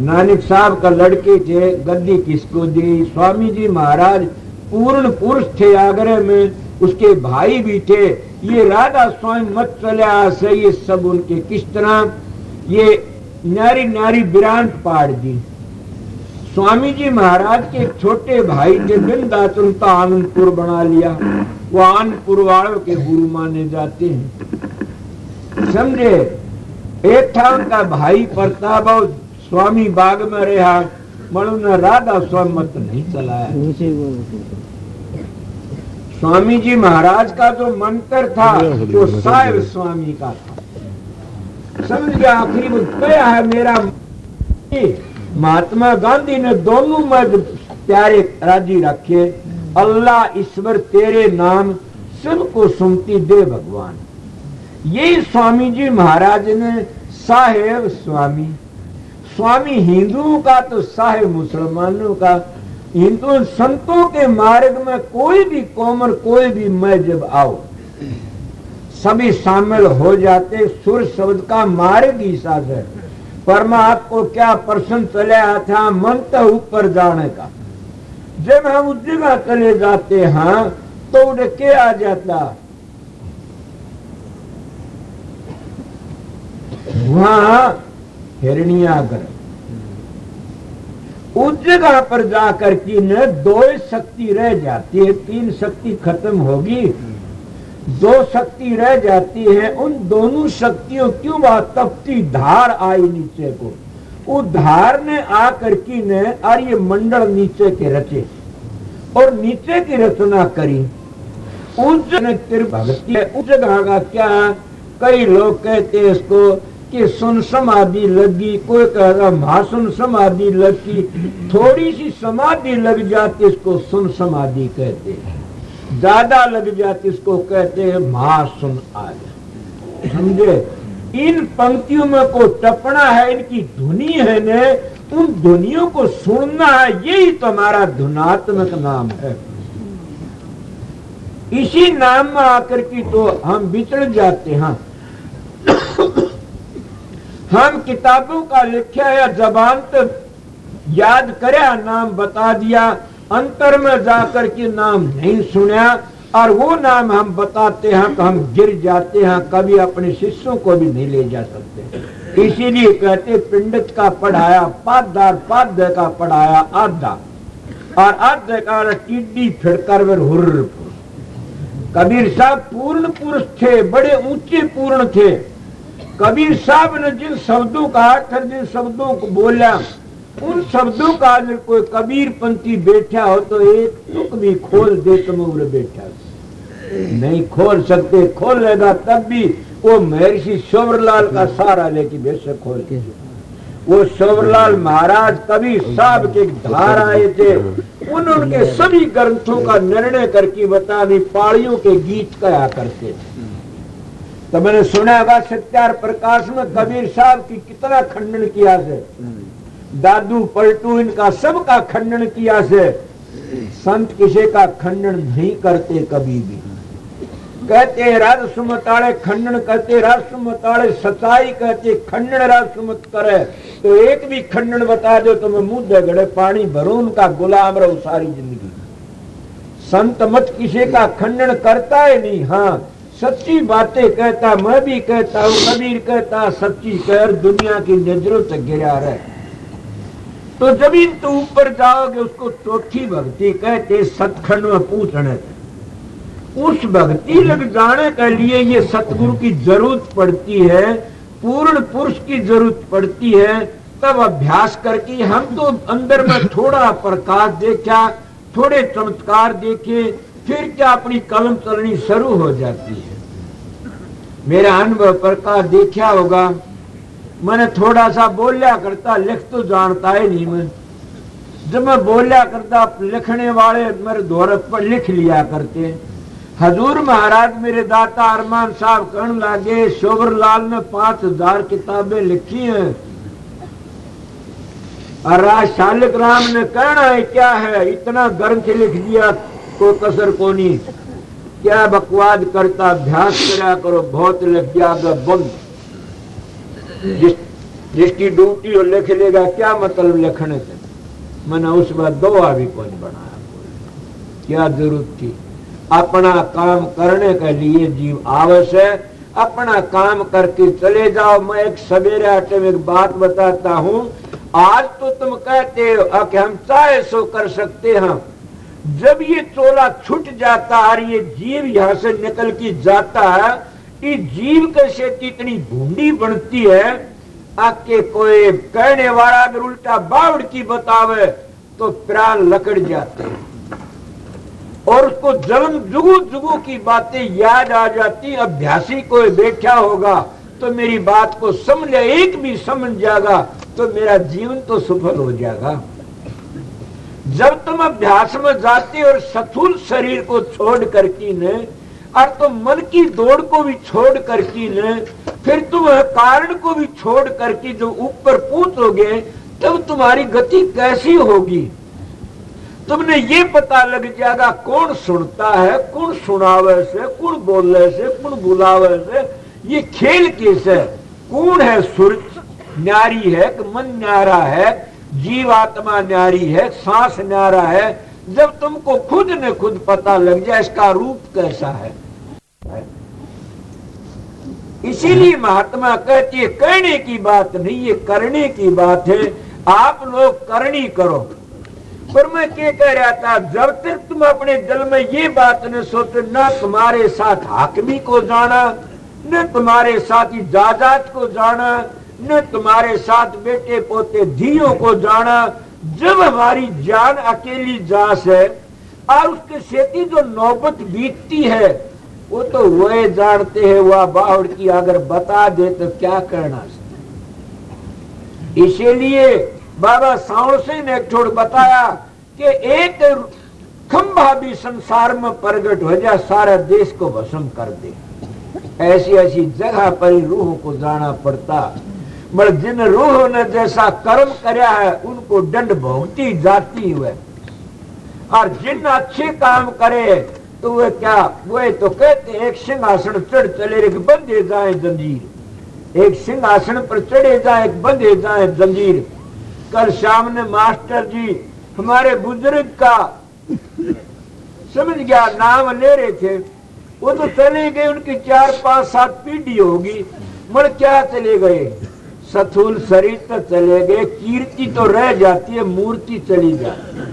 नानक साहब का लड़के थे, गद्दी किसको दी? स्वामी जी महाराज पूर्ण पुरुष थे आगरे में, उसके भाई भी थे। ये राधा स्वामी मत चला से ये सब उनके किस तरह ये नारी नारी विरांत पाड़ दी। स्वामी जी महाराज के एक छोटे भाई थे बिंदास, उनका आनंदपुर बना लिया। वो आनंदपुर वालों के गुरु माने जाते हैं, समझे? एक था उनका भाई प्रताप, स्वामी बाग में रहा, मनु ने राधा स्वामी मत नहीं चलाया। स्वामी जी महाराज का जो मंत्र था वो साहेब स्वामी का था, समझ गया? आखिरी में क्या है मेरा? महात्मा गांधी ने दोनों में प्यारे राजी रखे, अल्लाह ईश्वर तेरे नाम सबको सुनती दे भगवान। यही स्वामी जी महाराज ने साहेब स्वामी। स्वामी हिंदुओं का तो साहेब मुसलमानों का। हिंदू संतों के मार्ग में कोई भी कौमर कोई भी मैं जब आओ सभी शामिल हो जाते। सुर शब्द का मार्ग ही साथ है। परमा आपको क्या प्रश्न चले था? मन तो ऊपर जाने का। जब हम उस जगह चले जाते हैं तो उन्हें क्या आ जाता? वहां हिरण्यागर। उस जगह पर जाकर की न दो शक्ति रह जाती है, तीन शक्ति खत्म होगी, दो शक्ति रह जाती है। उन दोनों शक्तियों क्यों बात तपती धार आई नीचे को, वो धार ने आकर की ने आर्य मंडल नीचे के रचे और नीचे की रचना करी। उस भक्ति है। उस जगह का क्या? कई लोग कहते हैं इसको कि सुन समाधि लगी, कोई कहेगा महासुन समाधि लगी। थोड़ी सी समाधि लग जाती इसको सुन समाधि कहते हैं, ज्यादा लग जाती इसको कहते हैं महासुन आदि, समझे? इन पंक्तियों में को टपना है, इनकी धुनी है ने, उन ध्वनियों को सुनना है, यही तुम्हारा धुनात्मक नाम है। इसी नाम में आकर की तो हम बिछड़ जाते हैं। हम किताबों का लिखा है जबान तो याद करया नाम बता दिया, अंतर में जाकर के नाम नहीं सुना और वो नाम हम बताते हैं तो हम गिर जाते हैं, कभी अपने शिष्यों को भी नहीं ले जा सकते। इसीलिए कहते पंडित का पढ़ाया पाददार, पाद्य का पढ़ाया आधा, और आधे का टिड्डी फिरकर वे हुर्र। कबीर साहब पूर्ण पुरुष थे, बड़े ऊंचे पूर्ण थे। कबीर साहब ने जिन शब्दों का अर्थ, जिन शब्दों को बोला, उन शब्दों का अगर कोई कबीर पंथी बैठा हो तो एक तुक भी खोल दे तो मुझे बैठा नहीं खोल सकते, खोलेगा तब भी वो महर्षि शोभरलाल का सहारा लेके बेशक खोल के। वो शोभरलाल महाराज कबीर साहब के धार आए थे, उनके सभी ग्रंथों का निर्णय करके बता दी, पाड़ियों के गीत कहा करते थे। तो मैंने सुना होगा सत्यार प्रकाश में कबीर साहब की कितना खंडन किया से, दादू पलटू इनका सबका खंडन किया से। संत किसी का खंडन नहीं करते कभी भी। कहते राजसुमताड़े खंडन करते, राजसुमताड़े सच्चाई कहते, खंडन राजसुमत करे। तो एक भी खंडन बता दो तो मैं मुंह दे गड़े पानी भरो, उनका गुलाम रहो सारी जिंदगी। संत मत किसी का खंडन करता है नहीं, हाँ सच्ची बातें कहता, मैं भी कहता हूँ, कबीर कहता सच्ची कह, दुनिया की नजरों से गिरा रहे। तो जब इन तो ऊपर जाओगे उसको चौथी भक्ति कहते, सतखंड में पूछने उस भक्ति लग जाने के लिए ये सतगुरु की जरूरत पड़ती है, पूर्ण पुरुष की जरूरत पड़ती है। तब अभ्यास करके हम तो अंदर में थोड़ा प्रकाश देखा, थोड़े चमत्कार देखे, फिर क्या अपनी कलम चलनी शुरू हो जाती है। मेरा अनुभव प्रकाश देखा होगा, मैंने थोड़ा सा बोलिया करता, लिख तो जानता है नहीं मैं। जब मैं बोलिया करता लिखने वाले मेरे द्वारा पर लिख लिया करते। हजूर महाराज मेरे दाता अरमान साहब कहने लगे, शोभरलाल ने 5000 किताबें लिखी हैं और राज शालिक राम ने कहना है क्या है, इतना ग्रंथ लिख दिया, कोई कसर को नहीं, क्या बकवाद करता, अभ्यास करा करो, बहुत लिख दिया बंद। जिसकी ड्यूटी हो लिख लेगा, क्या मतलब लिखने से। मैंने उस बार दुआ भी कौन बनाया, क्या जरूरत थी। अपना काम करने के लिए जीव आवश्यक, अपना काम करके चले जाओ। मैं एक सवेरे आटे में एक बात बताता हूँ। आज तो तुम कहते हो कि हम चाहे सो कर सकते हैं, जब ये चोला छूट जाता है, ये जीव यहाँ से निकल के जाता है, इस जीव के से इतनी भूंडी बनती है आके कोई कहने वाला अगर उल्टा बावड़ की बतावे तो प्राण लकड़ जाते हैं और उसको जन्म जुगू जुगू की बातें याद आ जाती। अभ्यासी कोई बैठा होगा तो मेरी बात को समझ, एक भी समझ जाएगा तो मेरा जीवन तो सफल हो जाएगा। जब तुम अभ्यास में जाते और स्थूल शरीर को छोड़ करके ने और तुम मन की दौड़ को भी छोड़ करके ने, फिर तुम कारण को भी छोड़ करके जो ऊपर पहुंचोगे तब तुम्हारी गति कैसी होगी। तुमने ये पता लग जाएगा कौन सुनता है, कौन सुनावे से, कौन बोलने से, कौन बुलावे से, ये खेल कैसे, कौन है सूरज न्यारी है कि मन न्यारा है, जीव आत्मा न्यारी है, सांस न्यारा है। जब तुमको खुद ने खुद पता लग जाए इसका रूप कैसा है। इसीलिए महात्मा कहती है कहने की बात नहीं, ये करने की बात है। आप लोग करनी करो। पर मैं क्या कह रहा था, जब तक तुम अपने दिल में ये बात न सोचो, न तुम्हारे साथ हाकिमी को जाना, न तुम्हारे साथ जायदाद को जाना, न तुम्हारे साथ बेटे पोते धियों को जाना। जब हमारी जान अकेली जास है और उसके सेती जो नौबत बीतती है वो तो वह जानते हैं, वह बाहर की अगर बता दे तो क्या करना। इसीलिए बाबा सावण सिंह ने एक छोड़ बताया कि एक खंभा भी संसार में प्रगट हो जाए सारा देश को भस्म कर दे। ऐसी ऐसी जगह पर रूह को जाना पड़ता, मगर जिन रूह ने जैसा कर्म कराया है उनको दंड भोगती जाती है। और जिन अच्छे काम करे तो वे क्या, वे तो कहते एक सिंहासन चढ़ चले एक बंधे जाए जंजीर, एक सिंहासन पर चढ़े जाए एक बंधे जाए जंजीर। कल शाम ने मास्टर जी हमारे बुजुर्ग का समझ गया नाम ले रहे थे, वो तो चले गए, उनकी 4 5 7 पीढ़ी होगी, मगर क्या चले गए, स्थूल शरीर तो चले गए, कीर्ति तो रह जाती है, मूर्ति चली जाती है।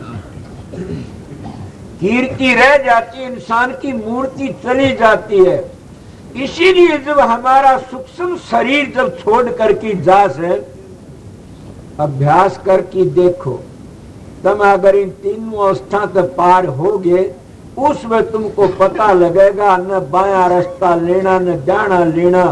कीर्ति रह जाती है, इंसान की मूर्ति चली जाती है। इसीलिए जब हमारा सूक्ष्म शरीर जब छोड़ करके जास है, अभ्यास करके देखो, तुम अगर इन तीनों अवस्था तक पार हो गए, उसमें तुमको पता लगेगा न बाया रास्ता लेना न डाना लेना,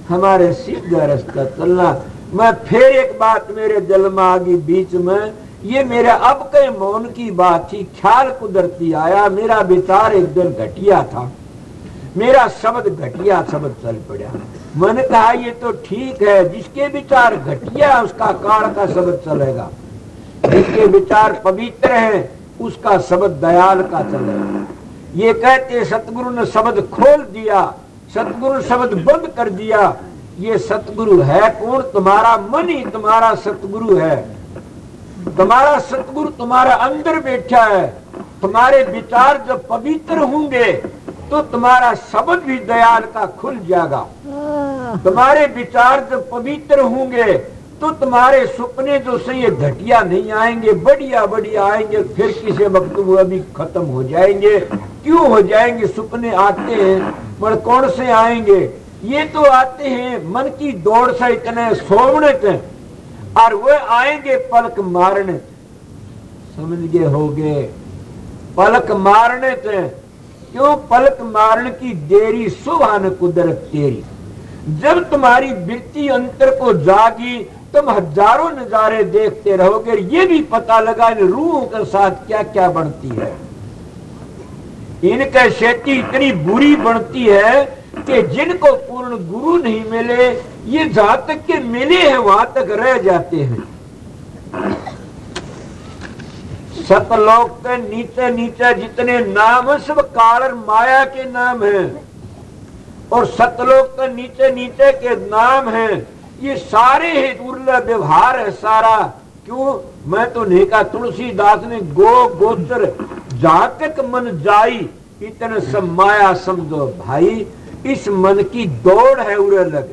हमारे सीधा रास्ता चलना। मैं फिर एक बात मेरे दिल में आ गई बीच में, ये मेरे अब के मौन की बात थी, ख्याल कुदरती आया, मेरा विचार एक दिन घटिया था, मेरा शब्द घटिया शब्द चल पड़ा। मैंने कहा ये तो ठीक है, जिसके विचार घटिया उसका काल का शब्द चलेगा, जिसके विचार पवित्र हैं उसका शब्द दयाल का चलेगा। ये कहते सतगुरु ने शब्द खोल दिया, सतगुरु शब्द बंद कर दिया। ये सतगुरु है कौन? तुम्हारा मन ही तुम्हारा सतगुरु है। तुम्हारा सतगुरु तुम्हारा अंदर बैठा है। तुम्हारे विचार जब पवित्र होंगे तो तुम्हारा शब्द भी दयाल का खुल जाएगा। तुम्हारे विचार जब पवित्र होंगे तो तुम्हारे सपने जो से ये घटिया नहीं आएंगे, बढ़िया बढ़िया आएंगे। फिर किसी वक्त वो अभी खत्म हो जाएंगे। क्यों हो जाएंगे? सपने आते हैं, पर कौन से आएंगे? ये तो आते हैं मन की दौड़ से इतने सोवने थे, और वे आएंगे पलक मारने। समझ गए? हो गए पलक मारने थे। क्यों पलक मारने की देरी? सुभान कुदरत तेरी। जब तुम्हारी वृत्ति अंतर को जागी, तुम हजारों नजारे देखते रहोगे। ये भी पता लगा इन रूहों के साथ क्या क्या बनती है। इनकी खेती इतनी बुरी बनती है कि जिनको पूर्ण गुरु नहीं मिले, ये जहां तक के मिले हैं वहां तक रह जाते हैं। सतलोक के नीचे नीचे जितने नाम है सब कारण माया के नाम हैं, और सतलोक के नीचे नीचे के नाम हैं। ये सारे ही दुर्लभ व्यवहार है सारा। क्यों? मैं तो नहीं कहा, तुलसीदास ने गो गोचर जहां तक मन जाई, इतने सब माया समझो भाई। इस मन की दौड़ है उरे लग,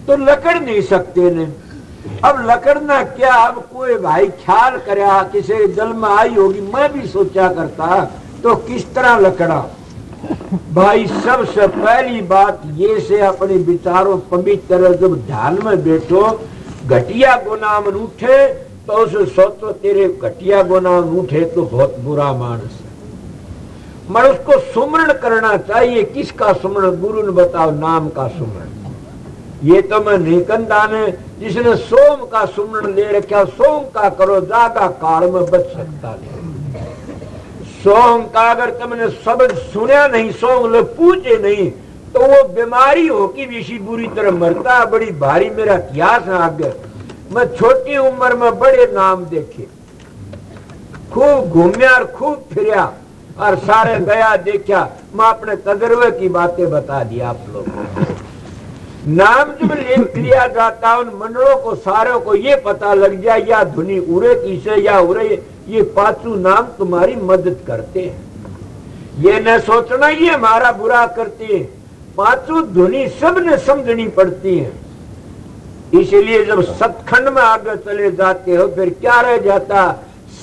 तो लकड़ नहीं सकते ने। अब लकड़ना क्या? अब कोई भाई ख्याल करे, किसी दिल में आई होगी, मैं भी सोचा करता, तो किस तरह लकड़ा भाई। सबसे पहली बात ये से अपने विचारों पवित्र जब ध्यान में बैठो, घटिया गुनाह में उठे तो उसे सोचो तेरे घटिया गुनाह में उठे तो बहुत बुरा मानस है, मगर उसको सुमरण करना चाहिए। किसका सुमरण? गुरु ने बताओ, नाम का सुमरण। ये तो मैं नहीं कंदा ने, जिसने सोम का सुमरण ले रखा, सोम का करो, जागा काल में बच सकता नहीं। सोम का अगर तुमने शब्द सुना नहीं, सोम लोग पूछे नहीं, तो वो बीमारी हो कि इसी बुरी तरह मरता। बड़ी भारी मेरा इतिहास है आगे। मैं छोटी उम्र में बड़े नाम देखे, खूब घूमया और खूब फिरया और सारे गया देखा। मैं अपने तजर्बे की बातें बता दी आप लोगों को। नाम जब लिख लिया जाता, उन मंडलों को सारों को ये पता लग जाए या धुनी उरे किसे या उरे, ये पांचों नाम तुम्हारी मदद करते हैं। ये न सोचना ये हमारा बुरा करते हैं। पांचों धुनी सब ने समझनी पड़ती है। इसलिए जब सतखंड में आगे चले जाते हो, फिर क्या रह जाता?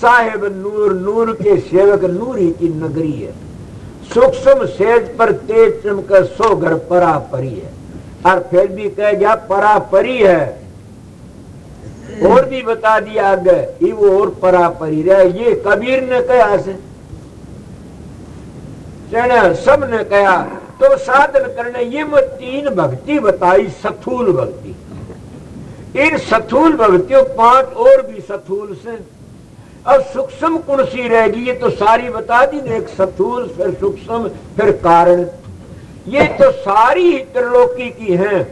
साहेब नूर, नूर के सेवक, नूर ही की नगरी है। सूक्ष्म सेज पर तेज चमकर 100 घर परा परी है। और फिर भी कह गया परा परी है, और भी बता दिया आगे ये वो और परा परी रहे। ये कबीर ने कहा से, सब ने कहा। तो साधन करने ये मैं 3 भक्ति बताई, सथूल भक्ति। इन सथूल भक्तियों 5 और भी सथूल से। अब सूक्ष्म कौन सी रहेगी? ये तो सारी बता दी ने, एक सथूल, फिर सूक्ष्म, फिर कारण। ये तो सारी ही त्रिलोकी की हैं।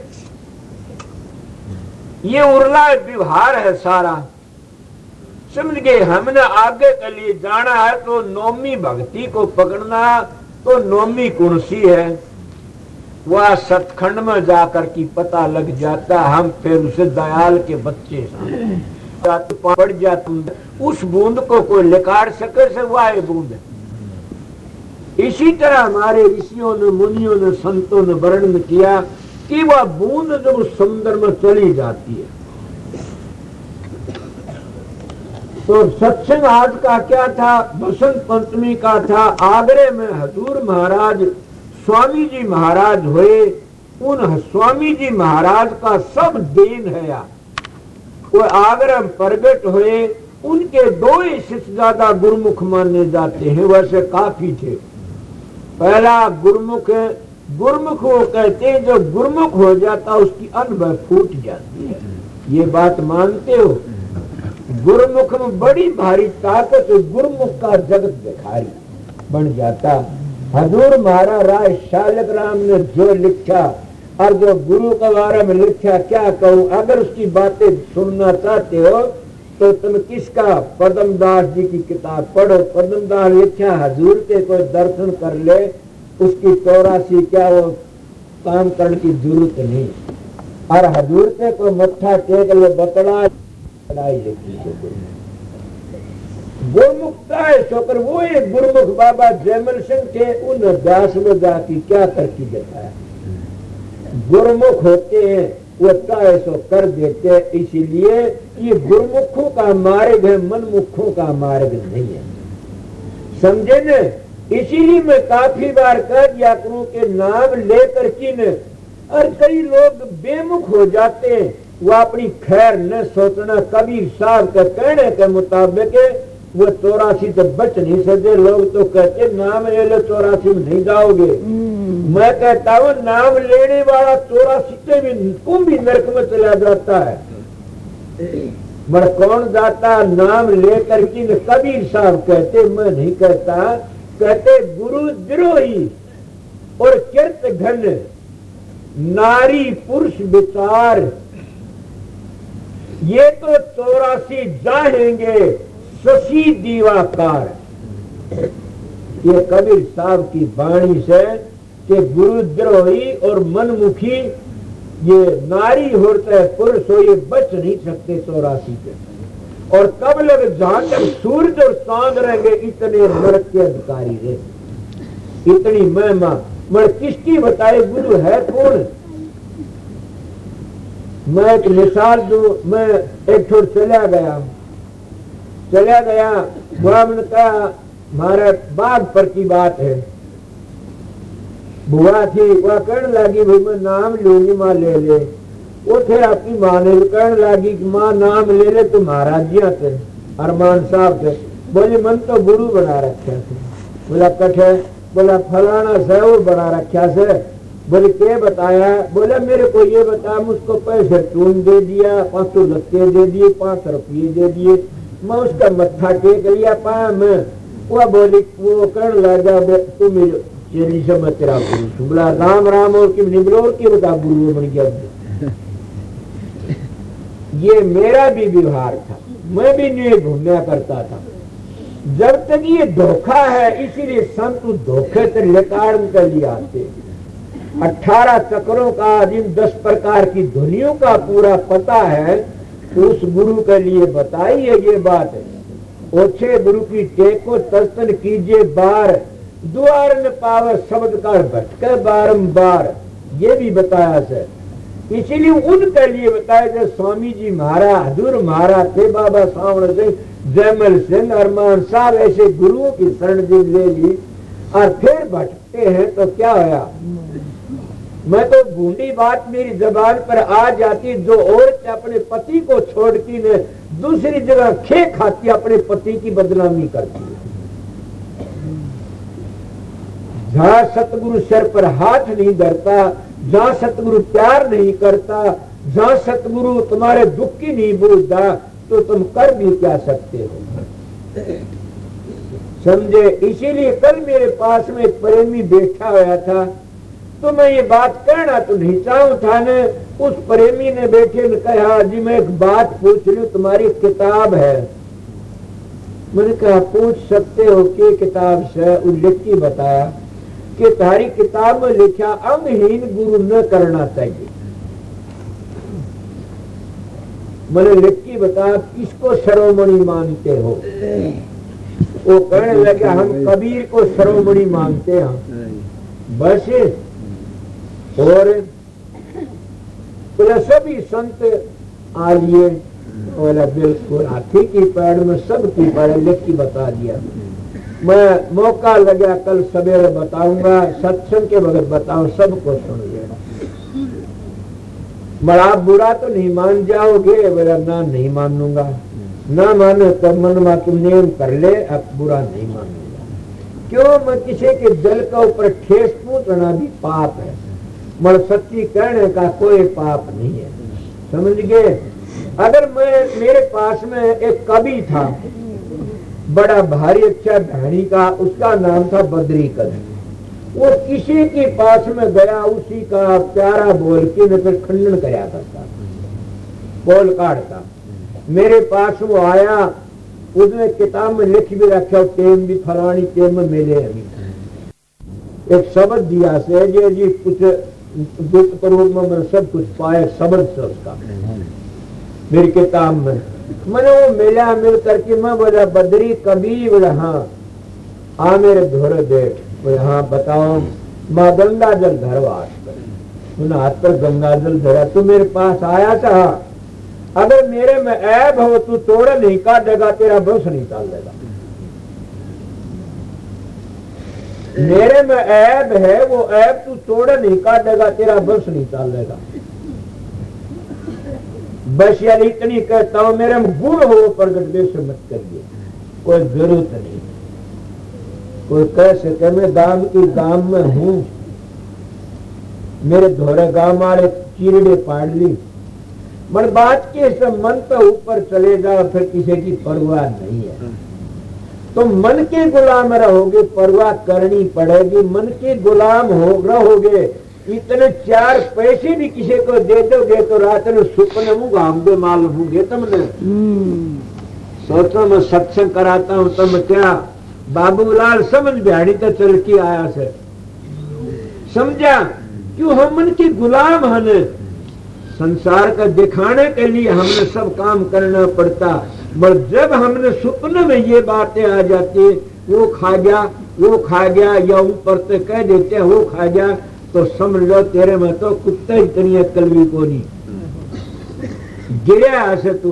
ये उर्ला व्यवहार है सारा। समझ गए? हमने आगे के लिए जाना है तो नौमी भक्ति को पकड़ना। तो नौमी कौन सी है? वह सतखंड में जाकर की पता लग जाता। हम फिर उसे दयाल के बच्चे पड़ जाती, उस बूंद को कोई लिकार सके से वह बूंद है। इसी तरह हमारे ऋषियों ने, मुनियों ने, संतों ने वर्णन किया कि वह बूंद जब समुद्र में चली जाती है। तो सत्संग आज का क्या था? बसंत पंचमी का था। आगरे में हजूर महाराज स्वामी जी महाराज हुए। उन स्वामी जी महाराज का सब देन है यार। वो आगरा में प्रगट हुए। उनके दो ही शिष्य ज्यादा गुरुमुख माने जाते हैं, वैसे काफी थे। पहला गुरुमुख, गुरुमुख वो कहते हैं जो गुरुमुख हो जाता उसकी अनुभव फूट जाती है। ये बात मानते हो? गुरुमुख में बड़ी भारी ताकत, गुरुमुख का जगत भिखारी बन जाता। हजूर महाराज राय शालक राम ने जो लिखा और जो गुरु के बारे में लिखा, क्या कहूँ। अगर उसकी बातें सुनना चाहते हो तो तुम किसका, पद्मदास जी की किताब पढ़ो। पद्मदास लिखा हजूर के कोई दर्शन कर ले, उसकी 84 क्या वो काम करने की जरूरत नहीं। और हजूर के कोई मत्था टेक ले, बतड़ा गुरुमुख है शोकर। वो एक गुरुमुख बाबा जयमल सिंह थे, उन अभ्यास में जाती क्या करके बताया। गुरुमुख होते हैं वो चाहे सो कर देते हैं। इसीलिए ये गुरुमुखों का मार्ग है, मनमुखों का मार्ग नहीं है, समझे न। इसीलिए मैं काफी बार कह दिया करूं कि नाम लेकर की न, और कई लोग बेमुख हो जाते हैं, वो अपनी खैर न सोचना। कबीर साहब के कहने के मुताबिक वो 84 से बच नहीं सकते। लोग तो कहते नाम ले लो 84 में नहीं जाओगे। मैं कहता हूँ नाम लेने वाला 84 से भी कुंभी नरक में चला जाता है। मगर कौन जाता नाम लेकर की? कबीर साहब कहते, मैं नहीं कहता, कहते गुरु द्रोही और कीर्त घन नारी पुरुष विचार, ये तो 84 जाएंगे शशि दीवाकार। ये कबीर साहब की वाणी से कि गुरुद्रोही और मनमुखी ये नारी होते है, पुरुष हो, ये बच नहीं सकते 84 के। और कब लग जहां तक सूरज और चांद रहेंगे इतने नरक के अधिकारी रहे। इतनी महिमा मैं किसकी बताए? गुरु है कौन? मैं एक मिसाल दू, मैं एक छोड़ चला गया, बुआ ने कहा हमारे बाग पर की बात है। बुआ थी, वह कहने लगी भाई मैं नाम लूंगी, माँ ले ले। वो फिर अपनी माँ ने कहने लगी कि माँ नाम ले ले, तो महाराज जी थे अरमान साहब थे। बोले मन तो गुरु बना रखा थे। बोला कठे, बोला फलाना से वो बना रखा से। बोले क्या बताया? बोला मेरे को ये बताया, मुझको पैसे टून दे दिया, 500 लत्ते दे दिए, 5 रुपये दे दिए। मैं उसका मत्था टेक लिया पाया में। वह बोली, वो कहने लगा तू मेरे चेली से मैं तेरा गुरु। बोला राम राम और की नहीं, बोलो और की बता गुरु बन गया। ये मेरा भी व्यवहार था, मैं भी नहीं घूमया करता था। जब तक ये धोखा है, इसीलिए संत धोखे से लेकार कर लिया आते। 18 चक्रों का, जिन 10 प्रकार की ध्वनियों का पूरा पता है, उस गुरु के लिए बताई है ये बात। ओछे गुरु की टेको तर्तन कीजिए बार, द्वार न पावे शब्द का भटके बारंबार। ये भी बताया सर। इसीलिए उनके लिए बताया जैसे स्वामी जी महाराज, हजूर महाराज थे, बाबा सावण सिंह, जयमल सिंह, अरमान साहब, ऐसे गुरुओं की शरण ले ली और फिर भटकते हैं तो क्या होया? मैं तो बूंदी बात मेरी जबान पर आ जाती, जो औरत अपने पति को छोड़ की ने दूसरी जगह खे खाती, अपने पति की बदनामी करती है। जहां सतगुरु सर पर हाथ नहीं धरता, जहां सतगुरु प्यार नहीं करता, जहां सतगुरु तुम्हारे दुख की नहीं बूझता, तो तुम कर भी क्या सकते हो? समझे? इसीलिए कल मेरे पास में एक प्रेमी बैठा हुआ था, तो मैं ये बात कहना तो नहीं चाहूं था ने। उस प्रेमी ने बैठे ने कहा जी मैं एक बात पूछ रही हूँ, तुम्हारी किताब है। मैंने कहा पूछ सकते हो कि किताब से? उल्लेख की बताया कि तुम्हारी किताब में लिखा अंगहीन गुरु न करना चाहिए। मैंने लिखी बता किसको शिरोमणि मानते हो? वो कहने लगे हम कबीर को शिरोमणि मानते हैं। बस और बोला सभी संत आ लिए। बोला बिल्कुल हाथी की पैर में सबकी पैर लिखी बता दिया। मैं मौका लगा कल सवेरे बताऊंगा, सत्संग के बगैर बताऊं सबको सुन लेना। बड़ा बुरा तो नहीं मान जाओगे? बोला ना नहीं मानूंगा। ना मानो तो मन में तुम नियम कर ले, अब बुरा नहीं मानूंगा। क्यों? मैं किसी के दिल का ऊपर ठेस पहुंचना भी पाप है, मगर सच्ची कहने का कोई पाप नहीं है। समझ गए? अगर मेरे पास में एक कवि था बड़ा भारी अच्छा ढाणी का, उसका नाम था बद्री कवि। वो किसी के पास में गया, उसी का प्यारा बोल के न फिर खंडन कराया करता, बोल काटता। मेरे पास वो आया, उसने किताब में लिख भी रखा, टेम भी फलानी टेम में मिले। अभी एक शब्द दिया से जी कुछ दुख स्वरूप में सब कुछ पाए, शब्द से उसका मेरी किताब में। मैंने वो मिला, मिल करके मैं बोला बद्री कभी? बोला हाँ। आ मेरे धोरे बैठ। बोले हाँ बताओ। माँ गंगा जल धरवा हाथ पर। उन्हें हाथ पर गंगा जल धरा। तू मेरे पास आया था, अगर मेरे में ऐब हो तू तोड़ नहीं काटेगा, तेरा वंश नहीं चाल देगा। मेरे में ऐब है, वो ऐब तू तोड़ नहीं काटेगा, तेरा वंश नहीं चाल देगा। बस यार इतनी कहता हूं, मेरे में गुण हो प्रगट देश मत करिए, कोई जरूरत नहीं। कोई कह सके मैं गांव की गांव में हूं, मेरे धोरे गांव वाले चीरड़े पाड़ ली, मन बात के सब मन तो ऊपर चले जाओ, फिर किसी की परवाह नहीं है। तो मन के गुलाम रहोगे, परवाह करनी पड़ेगी। मन के गुलाम रहोगे, इतने 4 पैसे भी किसी को दे दोगे तो रात में सुपने मुंह घाम दे मालूम होंगे तुमने। सोचो मैं सत्संग कराता हूँ तुम क्या बाबूलाल समझ बिहाड़ी तो चल के आया से, समझा? क्यों? हम मन के गुलाम हैं। संसार का दिखाने के लिए हमने सब काम करना पड़ता, पर जब हमने सुपने में ये बातें आ जाती, वो खा गया, वो खा गया, या ऊपर से कह देते हैं वो खा गया, तो समझ लो तेरे में तो कुत्ते इतनी अक्ल भी को नहीं गिरा ऐसे। तू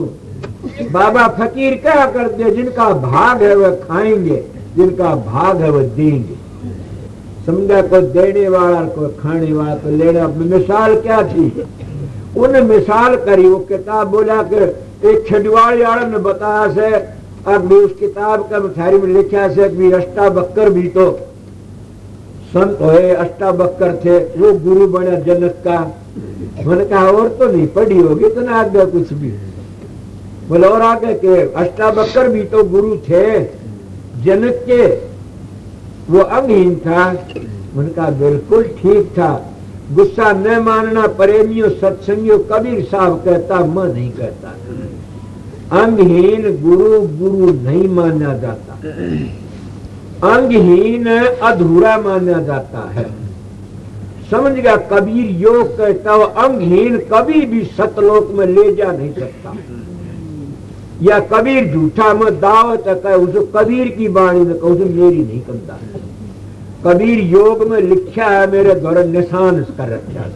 बाबा फकीर क्या करते, जिनका भाग है वह खाएंगे, जिनका भाग है वह देंगे। समझा? कोई देने वाला कोई खाने वाला तो लेना। मिसाल क्या थी? उन्हें मिसाल करी। वो किताब बोला कि एक छडवाड़ी वाले ने बताया से, अब भी उस किताब का मिठाई में लिखा से कि अष्टावक्र भी तो संत हुए, अष्टावक्र थे, वो गुरु बना जनक का। मैंने कहा और तो नहीं पढ़ी होगी तो ना आगे कुछ भी। बोले और आगे के अष्टावक्र भी तो गुरु थे जनक के, वो अंगहीन था। मैंने कहा बिल्कुल ठीक था। गुस्सा न मानना प्रेमियों सत्संगियों, कबीर साहब कहता, मैं नहीं कहता। अंगहीन गुरु गुरु नहीं माना जाता, अंगहीन अधूरा माना जाता है। समझ गया? कबीर योग कहता हो, अंगहीन कभी भी सतलोक में ले जा नहीं सकता। या कबीर झूठा में दावत है, उसे कबीर की बाणी में कहूँ मेरी नहीं करता। कबीर योग में लिखा है, मेरे द्वारा निशान कर रखा है।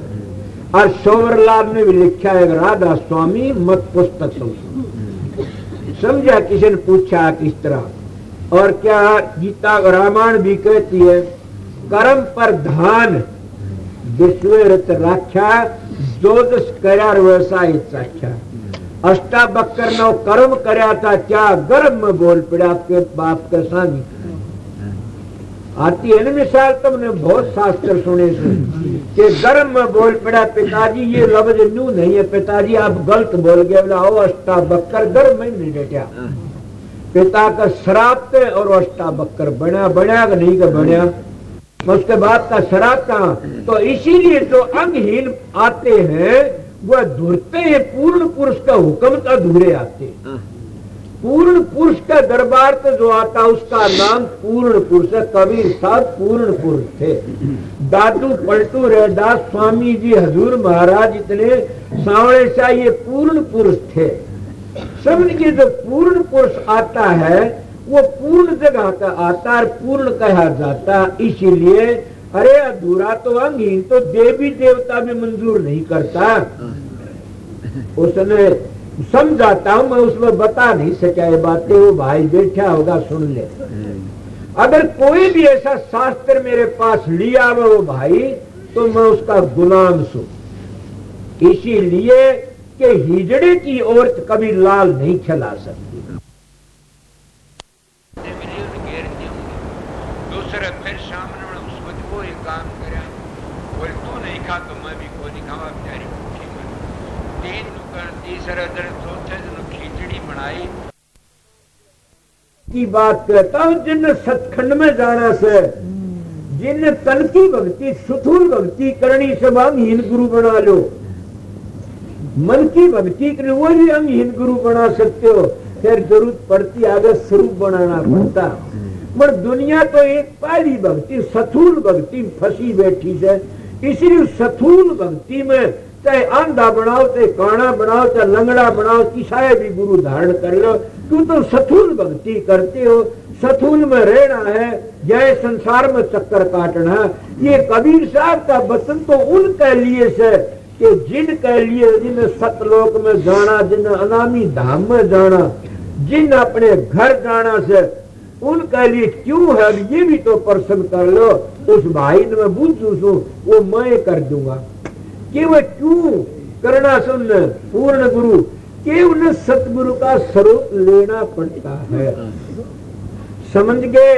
और सोवरलाल ने भी लिखा है, राधा स्वामी मत पुस्तक समझा? किसी ने पूछा किस तरह, और क्या गीता रामायण भी कहती है, कर्म पर ध्यान विश्वरत रक्षा, जो जस करार वैसा ही चाख्या। अष्टावक्र ने कर्म कराया था, क्या गर्भ में बोल पड़ा आपके बाप के सामने। आती है ना मिसाल, तुमने बहुत शास्त्र सुने कि गर्भ में बोल पड़ा, पिताजी ये लफ्ज न्यू नहीं है, पिताजी आप गलत बोल गए। बोला ओ अष्टावक्र गर्भ में नहीं बैठा, पिता का श्राप थे और अष्टावक्र बना कि नहीं का बना, उसके बाद का श्राप कहा। तो इसीलिए जो अंगहीन आते हैं वह धुरते हैं, पूर्ण पुरुष का हुक्म तो अधूरे आते हैं। पूर्ण पुरुष का दरबार तो जो आता उसका नाम पूर्ण पुरुष है। कबीर साहब पूर्ण पुरुष थे। दादू पलटू रैदास स्वामी जी हजूर महाराज इतने सावड़े सा ये पूर्ण पुरुष थे। समझ के जो पूर्ण पुरुष आता है वो पूर्ण जगह का आता और पूर्ण कहा जाता। इसीलिए अरे अधूरा तो अंगहीन तो देवी देवता भी मंजूर नहीं करता। उसने समझाता हूं मैं, उसमें बता नहीं सका ये बातें, वो भाई बैठा होगा सुन ले। अगर कोई भी ऐसा शास्त्र मेरे पास लिया हुआ वो भाई तो मैं उसका गुलाम सू। इसीलिए कि हिजड़े की औरत कभी लाल नहीं खिला सकती। दूसरा फिर सामने उसको वो एक काम करे बोले तू नहीं खा तो मैं भी को नहीं खावा बेचारी भूखी मर। तीन दुकान तीसरा दिन चौथे दिन खिचड़ी बनाई की बात कहता हूं। जिन सचखंड में जाना से जिन तन की भक्ति सुथुर भक्ति करनी सब अंगहीन गुरु बना लो। मन की भक्ति करनी वो भी अंगहीन गुरु बना सकते हो। फिर जरूरत पड़ती आगे स्वरूप बनाना पड़ता। पर दुनिया तो एक पहली भक्ति सथूल भक्ति फंसी बैठी है। इसलिए सथूल भक्ति में चाहे अंधा बनाओ चाहे काना बनाओ चाहे लंगड़ा बनाओ किसाए भी गुरु धारण कर लो। तू तो सथूल भक्ति करते हो, सथूल में रहना है, जय संसार में चक्कर काटना। ये कबीर साहब का वचन तो उनके लिए से कि जिनके लिए जिन्हें सतलोक में जाना, जिन्हें अनामी धाम में जाना, जिन अपने घर जाना से उनके लिए क्यों है ये भी तो प्रश्न कर लो। उस भाई ने मैं बूझू सू वो मैं कर दूंगा कि वह क्यों करना सुन पूर्ण गुरु कि उन्हें सतगुरु का स्वरूप लेना पड़ता है। समझ गए?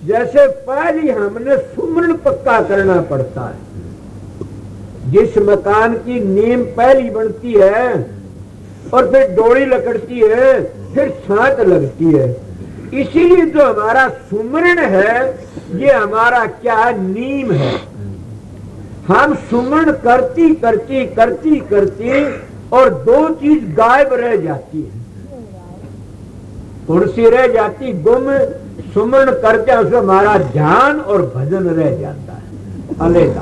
जैसे पहली हमने सुमरण पक्का करना पड़ता है। जिस मकान की नींव पहली बनती है और फिर डोरी लकड़ती है फिर छात लगती है। इसीलिए जो हमारा सुमरण है ये हमारा क्या नींव है। हम सुमरण करती करती करती करती और दो चीज गायब रह जाती है। कौन सी रह जाती? गुम। सुमरण करते उसमें हमारा ध्यान और भजन रह जाता है अलग।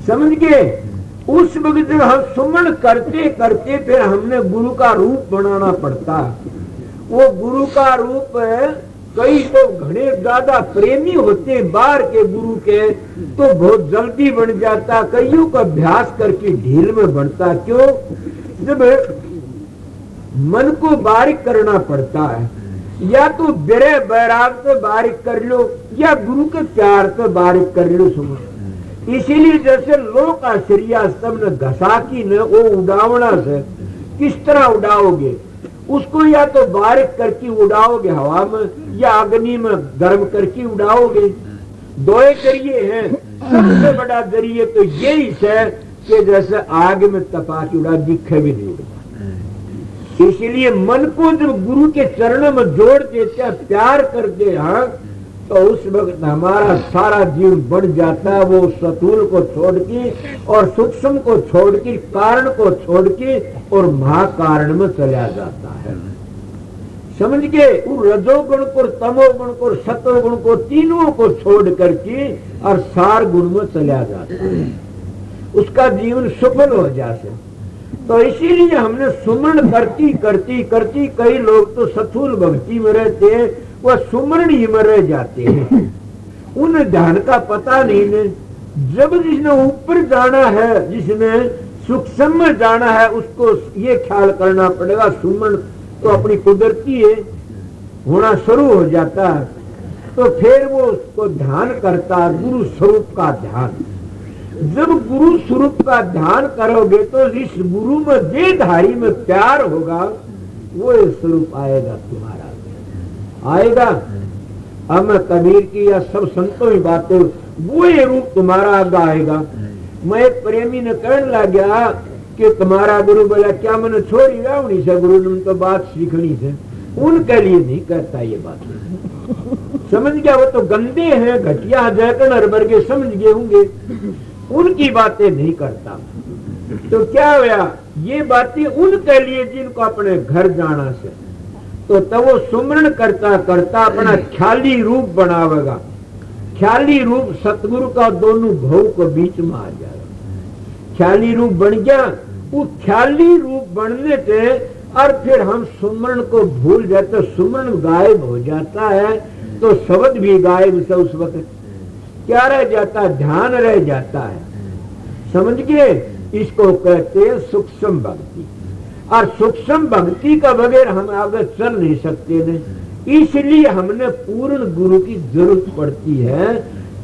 समझ गए? उस वक्त जब हम सुमरण करते करते फिर हमने गुरु का रूप बनाना पड़ता। वो गुरु का रूप है। कई तो घने ज्यादा प्रेमी होते बाहर के गुरु के तो बहुत जल्दी बन जाता। कईयों का अभ्यास करके ढील में बनता। क्यों? जब मन को बारीक करना पड़ता है। या तो बिरे बैराग से बारीक कर लो या गुरु के प्यार से बारीक कर लो। समझ? इसीलिए जैसे लोक आश्चर्य सब ने घसा की न वो उड़ावना से किस तरह उड़ाओगे उसको? या तो बारीक करके उड़ाओगे हवा में या अग्नि में गर्म करके उड़ाओगे। दो जरिए हैं। सबसे बड़ा जरिए तो यही है कि जैसे आग में तपा के उड़ा दिखे भी नहीं उड़ता। इसीलिए मन को जब गुरु के चरणों में जोड़ देते प्यार कर दे हाँ तो उस वक्त हमारा सारा जीवन बढ़ जाता है। वो सतूल को छोड़ के और सूक्ष्म को छोड़ के कारण को छोड़ के और महाकारण में चला जाता है। समझ के? रजोगुण को तमोगुण को सत्वगुण को तीनों को छोड़ करके और सार गुण में चला जाता है। उसका जीवन सफल हो जाता। तो इसीलिए हमने सुमरण करती करती करती कई लोग तो सथूल भक्ति में रहते हैं वह सुमरण ही में रह जाते हैं। उन ध्यान का पता नहीं ने। जब जिसने ऊपर जाना है जिसने सूक्ष्म में जाना है उसको ये ख्याल करना पड़ेगा सुमरण तो अपनी कुदरती है होना शुरू हो जाता है। तो फिर वो उसको ध्यान करता है गुरु स्वरूप का ध्यान। जब गुरु स्वरूप का ध्यान करोगे तो इस गुरु में देहधारी में प्यार होगा वो स्वरूप आएगा तुम्हारा आएगा। अब मैं कबीर की या सब संतों की बातें वो ये रूप तुम्हारा आगे आएगा। मैं एक प्रेमी ने कहने लग गया कि तुम्हारा गुरु बोला क्या मैंने छोड़ी रावणी से गुरु ने तो बात सीखनी है। उनके लिए नहीं कहता ये बात। समझ गया? वो तो गंदे हैं घटिया जयकन वर्गे समझ गए होंगे। उनकी बातें नहीं करता। तो क्या हुआ? ये बातें उनके लिए जिनको अपने घर जाना से तो तब वो सुमरण करता करता अपना ख्याली रूप बनावेगा। ख्याली रूप सतगुरु का दोनों भाव को बीच में आ जाएगा। ख्याली रूप बन गया। वो ख्याली रूप बनने से और फिर हम सुमरण को भूल जाते, सुमरण गायब हो जाता है तो शब्द भी गायब से उस वक्त क्या रह जाता है, ध्यान रह जाता है। समझ गए? इसको कहते हैं सूक्ष्म भक्ति। और सूक्ष्म भक्ति का बगैर हम आगे चल नहीं सकते नहीं। इसलिए हमने पूर्ण गुरु की जरूरत पड़ती है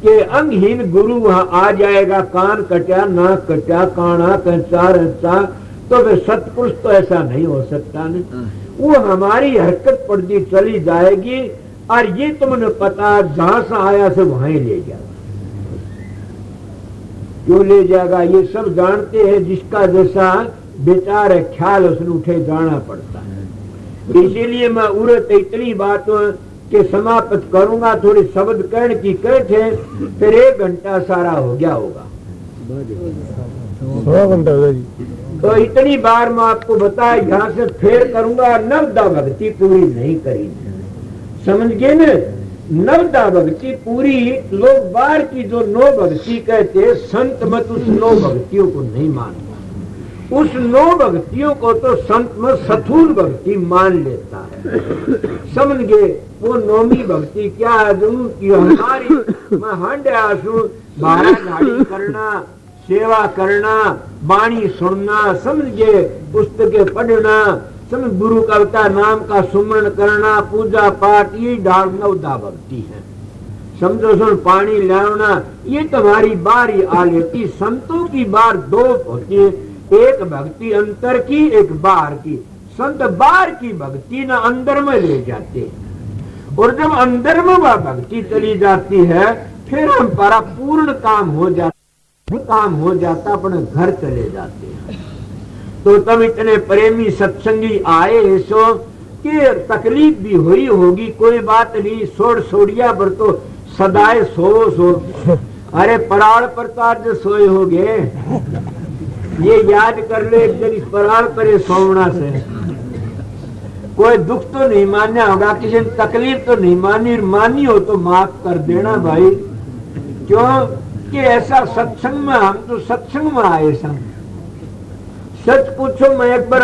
कि अंगहीन गुरु वहां आ जाएगा, कान कटा नाक कटा काना कंचा रचा, तो फिर सतपुरुष तो ऐसा नहीं हो सकता नहीं। वो हमारी हरकत पड़ती चली जाएगी और ये तुमने पता जहां से आया से वहां ही ले जाएगा। क्यों ले जाएगा ये सब जानते हैं, जिसका जैसा विचार है ख्याल उसने उठे जाना पड़ता है। इसीलिए मैं उरत इतनी बातों के समाप्त करूंगा, थोड़ी शब्द कहने की कहे थे, फिर 1 घंटा सारा हो गया होगा। 16 घंटा होगा जी। तो इतनी बार मैं आपको बताया, यहाँ से फेर करूंगा। नवदा भक्ति पूरी नहीं करी, समझ गए न? नवदा भक्ति पूरी लोग बाहर की जो 9 भक्ति कहते, संत मत उस 9 भक्तियों को नहीं मानता। उस 9 भक्तियों को तो संत मत सथूल भक्ति मान लेता है। समझ गए? वो 9वीं भक्ति क्या है जो कि हमारी मैं हंड आंसू बारह गाड़ी करना, सेवा करना, वाणी सुनना, समझ गए? पुस्तकें पढ़ना, समझ गुरु कविता नाम का सुमरण करना, पूजा पाठ, ये डाल नवदा भक्ति है। समझो सुन पानी लाना, ये तुम्हारी बारी आ लेती। संतों की बार 2 होती है, एक भक्ति अंतर की, एक बाहर की। संत बाहर की भक्ति ना अंदर में ले जाते हैं, और जब अंदर में वह भक्ति चली जाती है फिर हम para पूर्ण काम हो जाता, अपने घर चले जाते हैं। तो तब इतने प्रेमी सत्संगी आए सो कि तकलीफ भी हुई होगी, कोई बात नहीं। सोड़िया पर तो सदाए सो अरे पराड़ पर तो आज सोए हो गए, ये याद कर ले एक दिन इस पराड़ पर सोवना से कोई दुख तो नहीं मानना होगा, किसी ने तकलीफ तो नहीं मानी हो तो माफ कर देना भाई। क्यों कि ऐसा सत्संग में, हम तो सत्संग में आए सन। सच पूछो, मैं एक बार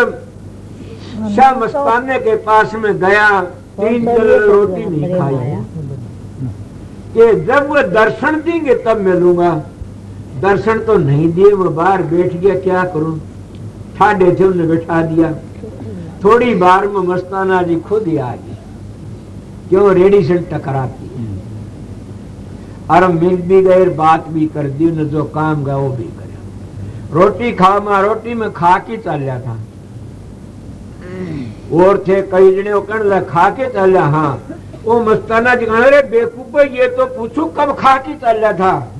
शाह मस्ताने के पास में गया, 3 दिन रोटी नहीं खाई कि जब वो दर्शन देंगे तब मिलूंगा। दर्शन तो नहीं दिए, वो बाहर बैठ गया, क्या करूं, ठाडे थे उन्हें बैठा दिया। थोड़ी बार में मस्ताना जी खुद ही आ गई, क्यों रेडी से टकराती और मिल भी गए, बात भी कर दी, उन्हें जो काम गया वो भी करे। रोटी खा, मैं रोटी में खा के चल रहा था, और थे कई जने वो कहने लगा खा के चल रहा। हाँ, वो मस्ताना जी कहने अरे बेवकूफ ये तो पूछू कब खा के चल रहा था।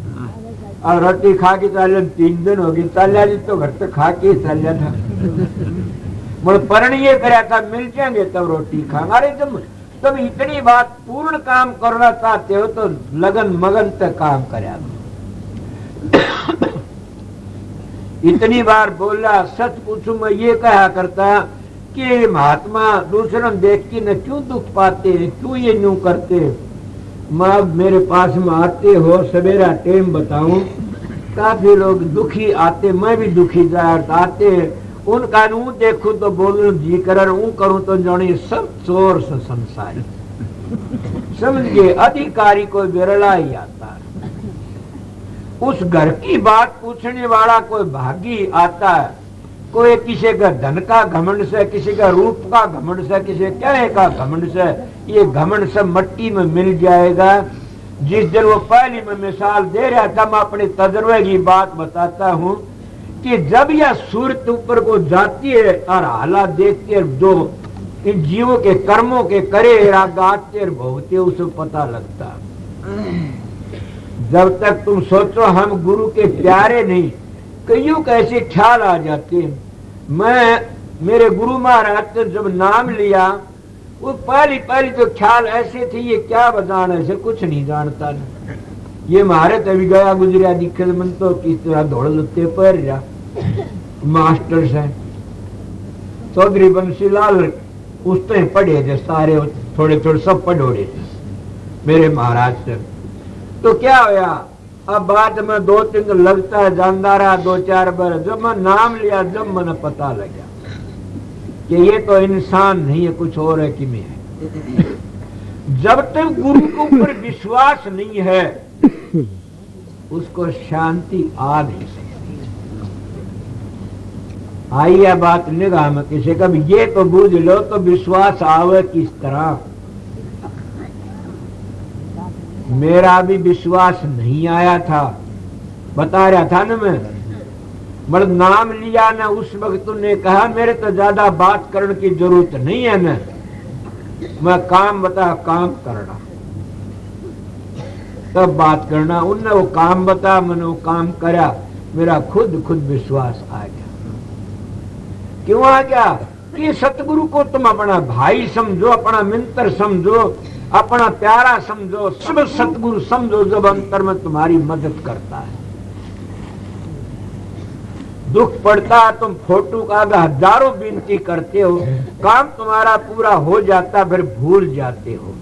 और रोटी खा के चल 3 दिन हो गए, चल रहा जी तो घर पे खा के चल रहा था। मुझे परण ये कराया था मिल जाएंगे तब रोटी खाएंगे। अरे तुम इतनी बात पूर्ण काम करना चाहते हो तो लगन मगन तक काम करा। इतनी बार बोला, सच पूछू मैं ये कहा करता कि महात्मा दूसरों देख के न क्यों दुख पाते हैं, क्यों ये न्यू करते। मैं मेरे पास में आते हो, सवेरा टाइम बताऊं, काफी लोग दुखी आते, मैं भी दुखी आते, उनका नू देखूं तो बोलूं जी कर, करूं तो जानी सब चोर से संसारी। समझ गए? अधिकारी कोई बिरला ही आता है। उस घर की बात पूछने वाला कोई भागी आता है, कोई किसी का धन का घमंड से, किसी का रूप का घमंड से, किसी क्या का घमंड से। ये घमंड सब मट्टी में मिल जाएगा। जिस दिन वो पहली में मिसाल दे रहा था, मैं अपने तजर्बे की बात बताता हूँ कि जब यह सूरत ऊपर को जाती है और हालात देखती है, जो इन जीवों के कर्मों के करे गाते भोगते, उसे पता लगता। जब तक तुम सोचो हम गुरु के प्यारे नहीं, कईयों कैसे ख्याल आ जाते हैं। मैं मेरे गुरु महाराज ने जब नाम लिया, वो पहली तो ख्याल ऐसे थे, ये क्या बजाना है, कुछ नहीं जानता नहीं। ये मारे तभी गया गुजरिया दिखे मन तो किस तरह दौड़ लुत्ते पर जा मास्टर से चौधरी बंसीलाल उस तो पढ़े थे सारे, थोड़े थोड़े सब पढ़ोड़े थे मेरे महाराज से। तो क्या होया, अब बाद में 2-3 दिन लगता है, जानता रहा 2-4 बार। जब मैं नाम लिया, जब मैंने पता लगा कि ये तो इंसान नहीं है, कुछ और है कि मैं है। जब तक गुरु के ऊपर विश्वास नहीं है उसको शांति आ नहीं सकती। आई है बात निगाह में किसी का भी, ये तो बूझ लो तो विश्वास आवे किस तरह। मेरा भी विश्वास नहीं आया था, बता रहा था ना मैं, मतलब नाम लिया ना उस वक्त तुमने कहा मेरे तो ज्यादा बात करने की जरूरत नहीं है ना, मैं काम बता काम करना, तब बात करना। उनने वो काम बता, मैंने वो काम करा, मेरा खुद विश्वास आ गया। क्यों आ गया? कि सतगुरु को तुम अपना भाई समझो, अपना मित्र समझो, अपना प्यारा समझो, सब सतगुरु समझो जब अंतर में तुम्हारी मदद करता है। दुख पड़ता तुम फोटो का हजारों विनती करते हो, काम तुम्हारा पूरा हो जाता फिर भूल जाते हो,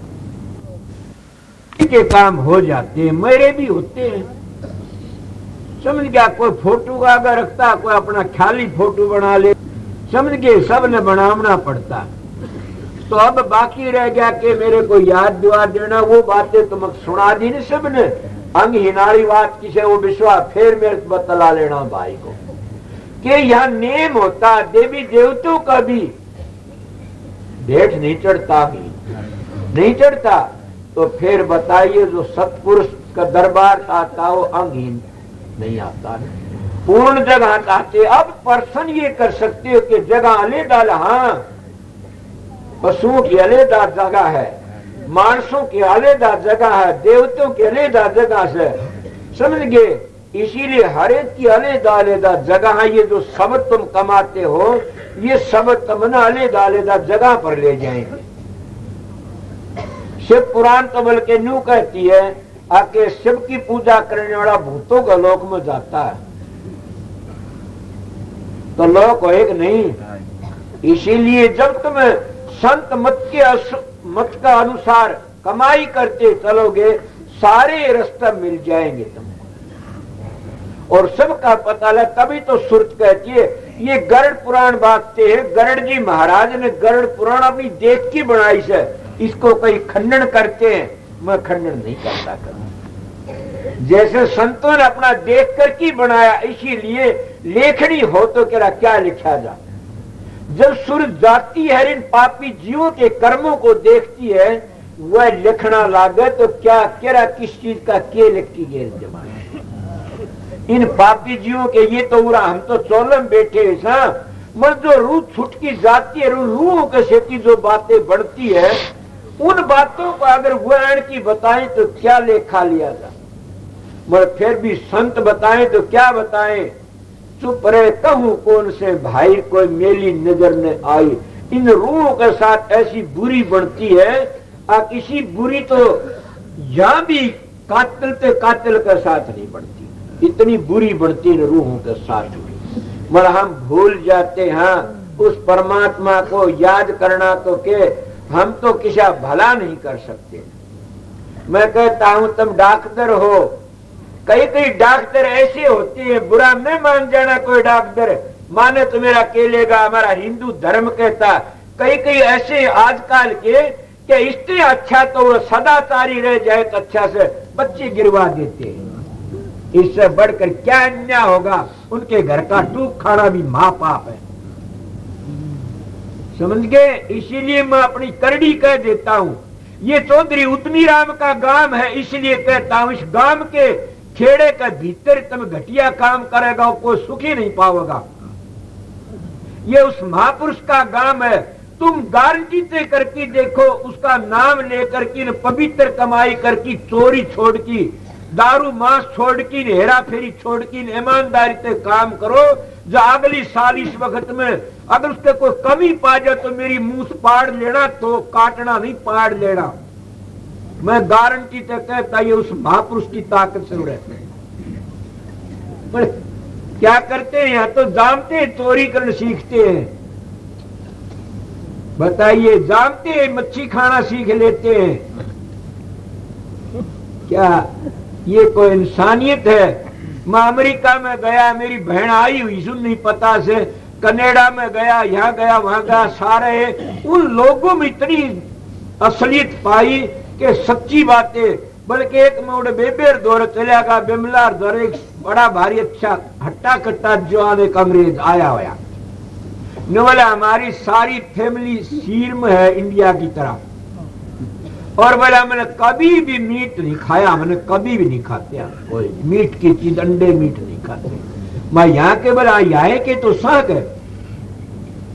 के काम हो जाते हैं, मेरे भी होते हैं। समझ गया? कोई फोटो का आगे रखता, कोई अपना ख्याली फोटो बना ले, समझ गए? सब ने बनाना पड़ता। तो अब बाकी रह गया कि मेरे को याद दुआ देना, वो बातें तुम सुना दी नहीं सबने, अंग हिनारी बात किसे वो विश्वास, फिर मेरे को बतला लेना भाई को कि यहाँ नेम होता, देवी देवताओं का भी भेंट नहीं चढ़ता, भी नहीं चढ़ता। तो फिर बताइए जो सतपुरुष का दरबार आता वो अंगहीन नहीं आता, पूर्ण जगह आते। अब पर्सन ये कर सकते हो कि जगह अलग, हाँ पशुओं की अलग जगह है, मानसों की अलग जगह है, देवताओं की अलग जगह से, समझ गए? इसीलिए हर एक की अलग जगह है। ये जो सब तुम कमाते हो ये सब तुमने अलग जगह पर ले जाएंगे। शिव पुराण तो बल्कि न्यू कहती है आके शिव की पूजा करने वाला भूतों के लोक में जाता है, तो लोक हो एक नहीं। इसीलिए जब तुम संत मत का अनुसार कमाई करते चलोगे सारे रास्ते मिल जाएंगे तुमको और सबका पता लग। तभी तो सुरत कहती है, ये गरुड़ पुराण बांटते हैं, गरुड़ जी महाराज ने गरुड़ पुराण अपनी देख की बनाई से, इसको कई खंडन करते हैं, मैं खंडन नहीं करता कर। जैसे संतों ने अपना देख कर की बनाया, इसीलिए लेखनी हो तो क्या लिखा जा। जब सूरज जाती है इन पापी जीवों के कर्मों को देखती है, वह लिखना लागे तो क्या किस चीज का के लिखती गेल जमाए इन पापी जीवों के। ये तो उरा हम तो चोलम बैठे मर जो रूह छुट की जाती है, रूहों के सेती जो बातें बढ़ती है, उन बातों को अगर वह की बताएं तो क्या लेखा लिया जा। मगर फिर भी संत बताएं तो क्या बताएं, चुप रहे कहूं कौन से भाई, कोई मेली नजर न आई। इन रूहों के साथ ऐसी बुरी बनती है, किसी बुरी तो यहां भी कातिल के साथ नहीं बढ़ती, इतनी बुरी बढ़ती इन रूहों के साथ। मगर हम भूल जाते हैं उस परमात्मा को याद करना, तो के हम तो किसी भला नहीं कर सकते। मैं कहता हूं तुम डॉक्टर हो, कई डॉक्टर ऐसे होते हैं, बुरा नहीं मान जाना कोई डॉक्टर, माने तो मेरा केलेगा, हमारा हिंदू धर्म कहता। कई ऐसे आजकल के इससे अच्छा तो वो सदाचारी रह जाए तो अच्छा से बच्चे गिरवा देते हैं। इससे बढ़कर क्या अन्याय होगा, उनके घर का टूक खाना भी महापाप है, समझ गए? इसीलिए मैं अपनी करड़ी कह देता हूं, ये चौधरी उतमी राम का गांव है, इसलिए कहता हूं इस गांव के खेड़े का भीतर तुम घटिया काम करेगा कोई सुखी नहीं पाओगा। ये उस महापुरुष का गांव है, तुम गारंटी से करके देखो, उसका नाम लेकर के पवित्र कमाई करके, चोरी छोड़ की, दारू मांस छोड़ की, हेरा फेरी छोड़ की, ईमानदारी से काम करो, जो अगली साल इस वक्त में अगर उसके कोई कमी पा जाए तो मेरी मुंह पाड़ लेना, तो काटना नहीं पाड़ लेना। मैं गारंटी से कहता ये उस महापुरुष की ताकत से रहते हैं। पर क्या करते हैं, यहाँ तो जानते हैं चोरी करना सीखते हैं, बताइए, जानते हैं मच्छी खाना सीख लेते हैं, क्या ये कोई इंसानियत है? मैं अमेरिका में गया, मेरी बहन आई हुई सुन नहीं पता से, कनाडा में गया, यहाँ गया, वहां गया, सारे उन लोगों में इतनी असलियत पाई कि सच्ची बातें। बल्कि एक मोड़ बेबेर दौर चलिया गया, बिमलार दौर एक बड़ा भारी अच्छा हट्टा कट्टा जवान एक अंग्रेज आया हुआ न, बोला हमारी सारी फैमिली सीर में है इंडिया की तरह, और बोला मैंने कभी भी मीट नहीं खाया, मैंने कभी भी नहीं खाते कोई मीट की चीज, अंडे मीट नहीं खाते। मैं यहाँ के बोला यहाँ के तो साग है,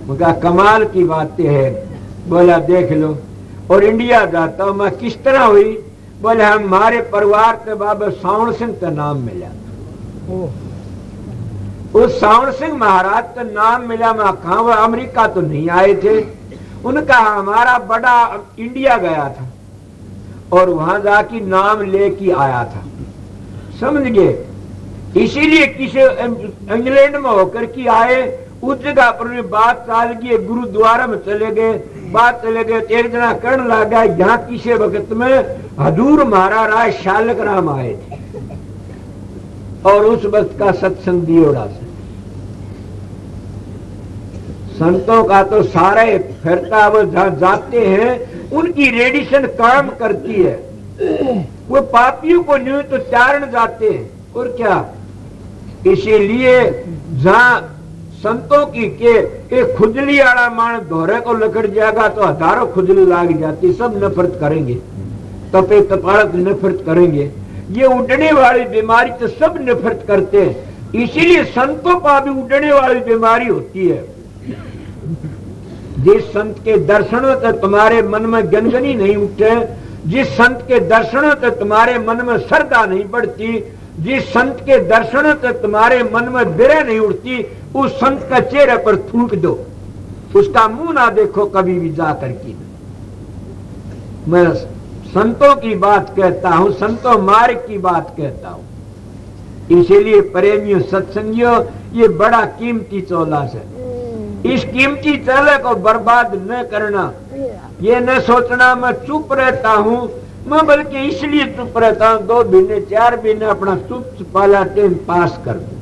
मैं कमाल की बातें है। बोला देख लो, और इंडिया जाता हूं मैं किस तरह हुई, बोले हमारे परिवार के बाबा सावण सिंह का नाम मिला, उस सावण सिंह महाराज का नाम मिला। मैं कहा वो अमेरिका तो नहीं आए थे, उनका हमारा बड़ा इंडिया गया था और वहां जाके नाम लेके आया था, समझ गए। इसीलिए किसी इंग्लैंड में होकर के आए, उस जगह पर बात चाल गई, गुरुद्वारा में चले गए, बात चले गए, एक जना करण लगा, यहाँ किसी वक्त में हजूर महाराज शालक राम आए थे और उस वक्त का सत्संग दियोड़ा से। संतों का तो सारे फिरता वो जहां जाते हैं उनकी रेडिशन काम करती है, वो पापियों को न्यू तो चारण जाते हैं और क्या। इसीलिए जहां संतों की के एक खुजली आड़ा मान दोहरे को लकड़ जाएगा तो हजारों खुजली लाग जाती, सब नफरत करेंगे, तपे तपाड़क नफरत करेंगे। ये उड़ने वाली बीमारी तो सब नफरत करते हैं, इसीलिए संतों का भी उड़ने वाली बीमारी होती है। जिस संत के दर्शनों तक तुम्हारे मन में गनगनी नहीं उठे, जिस संत के दर्शनों तक तुम्हारे मन में श्रद्धा नहीं बढ़ती, जिस संत के दर्शनों तक तुम्हारे मन में विरह नहीं उठती, उस संत का चेहरे पर थूक दो, उसका मुंह ना देखो कभी भी जाकर के। मैं संतों की बात कहता हूं, संतों मार्ग की बात कहता हूं। इसीलिए प्रेमियों सत्संगियों, ये बड़ा कीमती चौलास है। इस कीमती चौले को बर्बाद न करना, ये न सोचना मैं चुप रहता हूं, मैं बल्कि इसलिए चुप रहता हूं 2 महीने 4 महीने अपना चुप वाला टाइम पास कर दूं।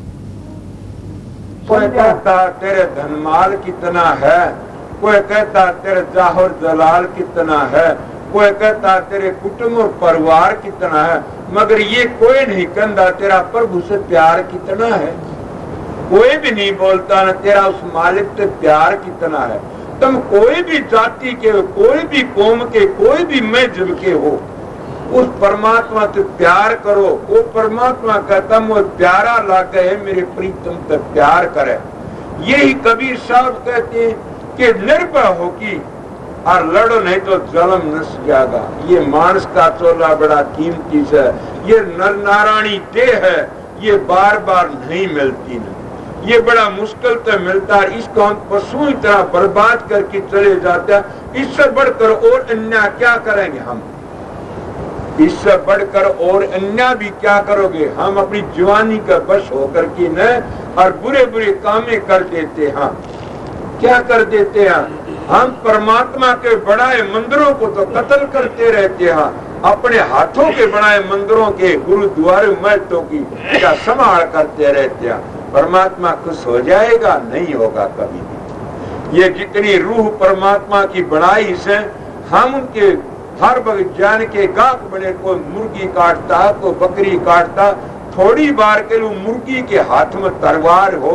कोई कहता तेरे धनमाल कितना है, कोई कहता तेरे जाहर जलाल कितना है, कोई कहता तेरे कुटुंब और परिवार कितना है, मगर ये कोई नहीं कहता तेरा प्रभु से प्यार कितना है। कोई भी नहीं बोलता ना तेरा उस मालिक से प्यार कितना है। तुम कोई भी जाति के हो, कोई भी कौम के, कोई भी मजहब के हो, उस परमात्मा से प्यार करो। वो परमात्मा कहता मुझे प्यारा लागे है, मेरे प्रीतम से प्यार करे। यही कबीर साहब कहते हैं कि निर्भय हो की और लड़ो नहीं तो जलम नस जाएगा। ये मानस का चोला बड़ा कीमती है, ये नर नारायणी देह है, ये बार बार नहीं मिलती न, ये बड़ा मुश्किल से मिलता है। इसको हम पशु की तरह बर्बाद करके चले जाते हैं। इससे बढ़कर और अन्याय क्या करेंगे हम, इससे बढ़कर और अन्याय भी क्या करोगे। हम अपनी जवानी का बश होकर के न और बुरे बुरे कामें कर देते हैं। क्या कर देते हैं हम, परमात्मा के बनाए मंदिरों को तो कत्ल करते रहते हैं, अपने हाथों के बनाए मंदिरों के गुरुद्वारे महतों की क्या संभाल करते रहते हैं। परमात्मा खुश हो जाएगा? नहीं होगा कभी भी। ये जितनी रूह परमात्मा की बनाई से हम उनके हर वक्त जान के गाक बने, कोई मुर्गी काटता, कोई बकरी काटता, थोड़ी बार के लिए मुर्गी के हाथ में तलवार हो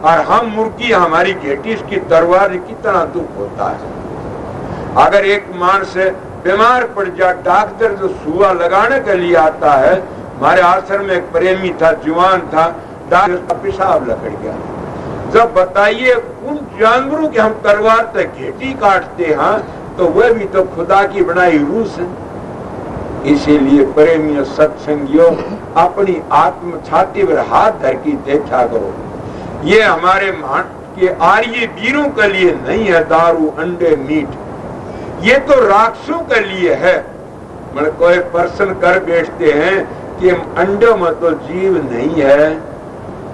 और हम मुर्गी हमारी घेटी, इसकी तलवार, कितना दुख होता है। अगर एक मानस बीमार पड़ जाए, डॉक्टर जो सुआ लगाने के लिए आता है, हमारे आश्रम में एक प्रेमी था, जवान था, डॉक्टर का पेशाब लकड़ गया। जब बताइए उन जानवरों के हम तलवार से घेटी काटते हैं तो वह भी तो खुदा की बनाई रूह से। इसीलिए प्रेमियों सत्संगियों, अपनी आत्म छाती पर हाथ धर के देखा करो। ये हमारे के आर्य वीरों के लिए नहीं है दारू अंडे मीट, ये तो राक्षसों के लिए है। मतलब कोई पर्सन कर बैठते हैं कि अंडों में तो जीव नहीं है।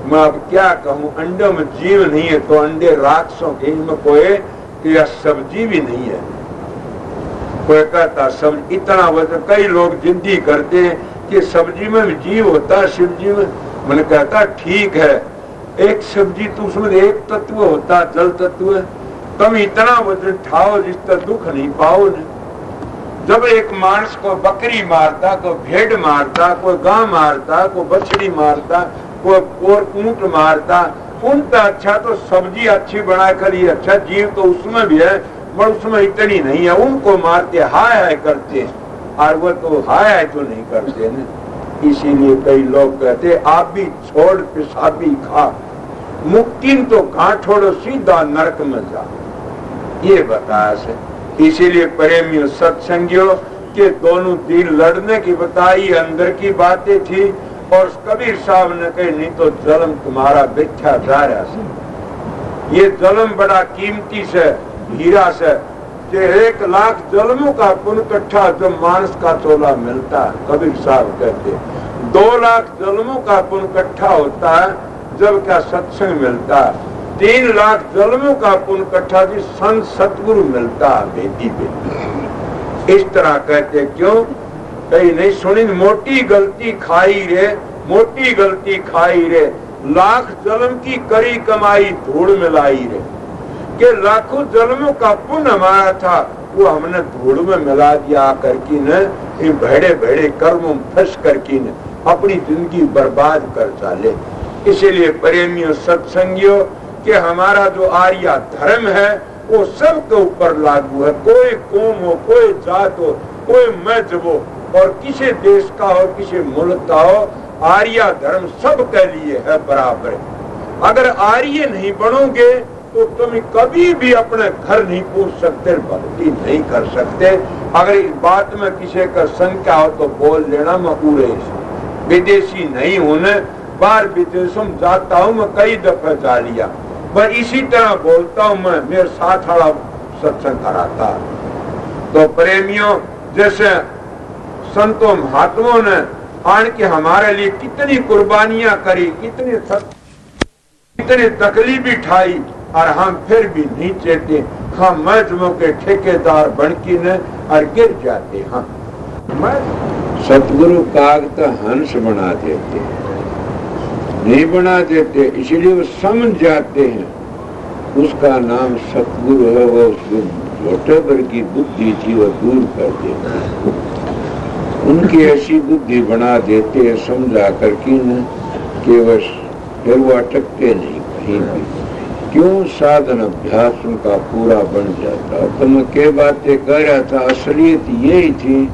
मैं अब क्या कहूँ, अंडों में जीव नहीं है तो अंडे राक्षसों के, इनमें कोई सब्जी भी नहीं है। कोई कहता सब इतना वजह, कई लोग जिद्दी करते हैं कि सब्जी में भी जीव होता है, शिव जी में। मैंने कहता ठीक है, एक सब्जी तो उसमें एक तत्व होता, जल तत्व। तुम इतना वजन ठाओ जिसका दुख नहीं पाओ न। जब एक मानस को बकरी मारता, कोई भेड़ मारता, कोई गां मारता, कोई बछड़ी मारता, कोई और ऊंट मारता, उनका अच्छा तो सब्जी अच्छी बना कर ये अच्छा जीव तो उसमें भी है, पर उसमें इतनी नहीं है। उनको मारते हाय हाय करते हैं, और वो तो हाय हाय तो नहीं करते न। इसीलिए कई लोग कहते आप भी छोड़ पेशाबी खा, मुक्ति तो कहाँ छोड़ो, सीधा नरक में जा, ये बताया से। इसीलिए प्रेमियों सत्संगियों के दोनों दिल लड़ने की बताई अंदर की बातें थी। और कबीर साहब ने कही नहीं तो जन्म तुम्हारा बिछा जा रहा से। ये जन्म बड़ा कीमती से, हीरा से, कि 1 लाख जन्मों का पुण्य इकट्ठा जो मानस का तोला मिलता है। कबीर साहब कहते 2 लाख जन्मों का पुण्य इकट्ठा होता है जब क्या सत्संग मिलता है। 3 लाख जन्मों का पुण्य इकट्ठा जी संत सतगुरु मिलता है बेटी पे। इस तरह कहते क्यों? कहीं नहीं सुनी, मोटी गलती खाई रे, मोटी गलती खाई रे, लाख जन्म की करी कमाई धूड़ मिलाई रे। के लाखों जन्मों का पुण्य हमारा था, वो हमने धूड़ में मिला दिया करके न, इन भेड़े भेड़े कर्मों में फंस करके न अपनी जिंदगी बर्बाद कर डाले। इसीलिए प्रेमियों सत्संगियों कि हमारा जो आर्य धर्म है वो सबके ऊपर लागू है। कोई कौम हो, कोई जात हो, कोई मजहब हो, और किसी देश का हो, किसी मुल्क का हो, आर्य धर्म सबके लिए है बराबर। अगर आर्य नहीं बनोगे तो तुम कभी भी अपने घर नहीं पूछ सकते, भक्ति नहीं कर सकते। अगर इस बात में किसी का शंका हो तो बोल लेना, मैं पूरे विदेशी नहीं होने, बाहर विदेशों में जाता हूँ, मैं कई दफा जा लिया, पर इसी तरह बोलता हूँ मैं, मेरे साथ वाला सत्संग कराता। तो प्रेमियों जैसे संतों महात्माओं ने आन के हमारे लिए कितनी कुर्बानियां करी, कितनी तकलीफ उठाई, और हम फिर भी नहीं चेते। हम मजमों के ठेकेदार बनके न और गिर जाते। हाँ, सतगुरु कागज हंस बना देते, नहीं बना देते, इसलिए वो समझ जाते हैं उसका नाम सतगुरु है। वो छोटे भर की बुद्धि थी वो दूर कर देते, उनकी ऐसी बुद्धि बना देते हैं समझा करके न कि बस फिर वो अटकते नहीं कहीं भी। क्यों? साधन अभ्यास उनका पूरा बन जाता। तो मैं क्या बातें कह रहा था, असलियत यही थी,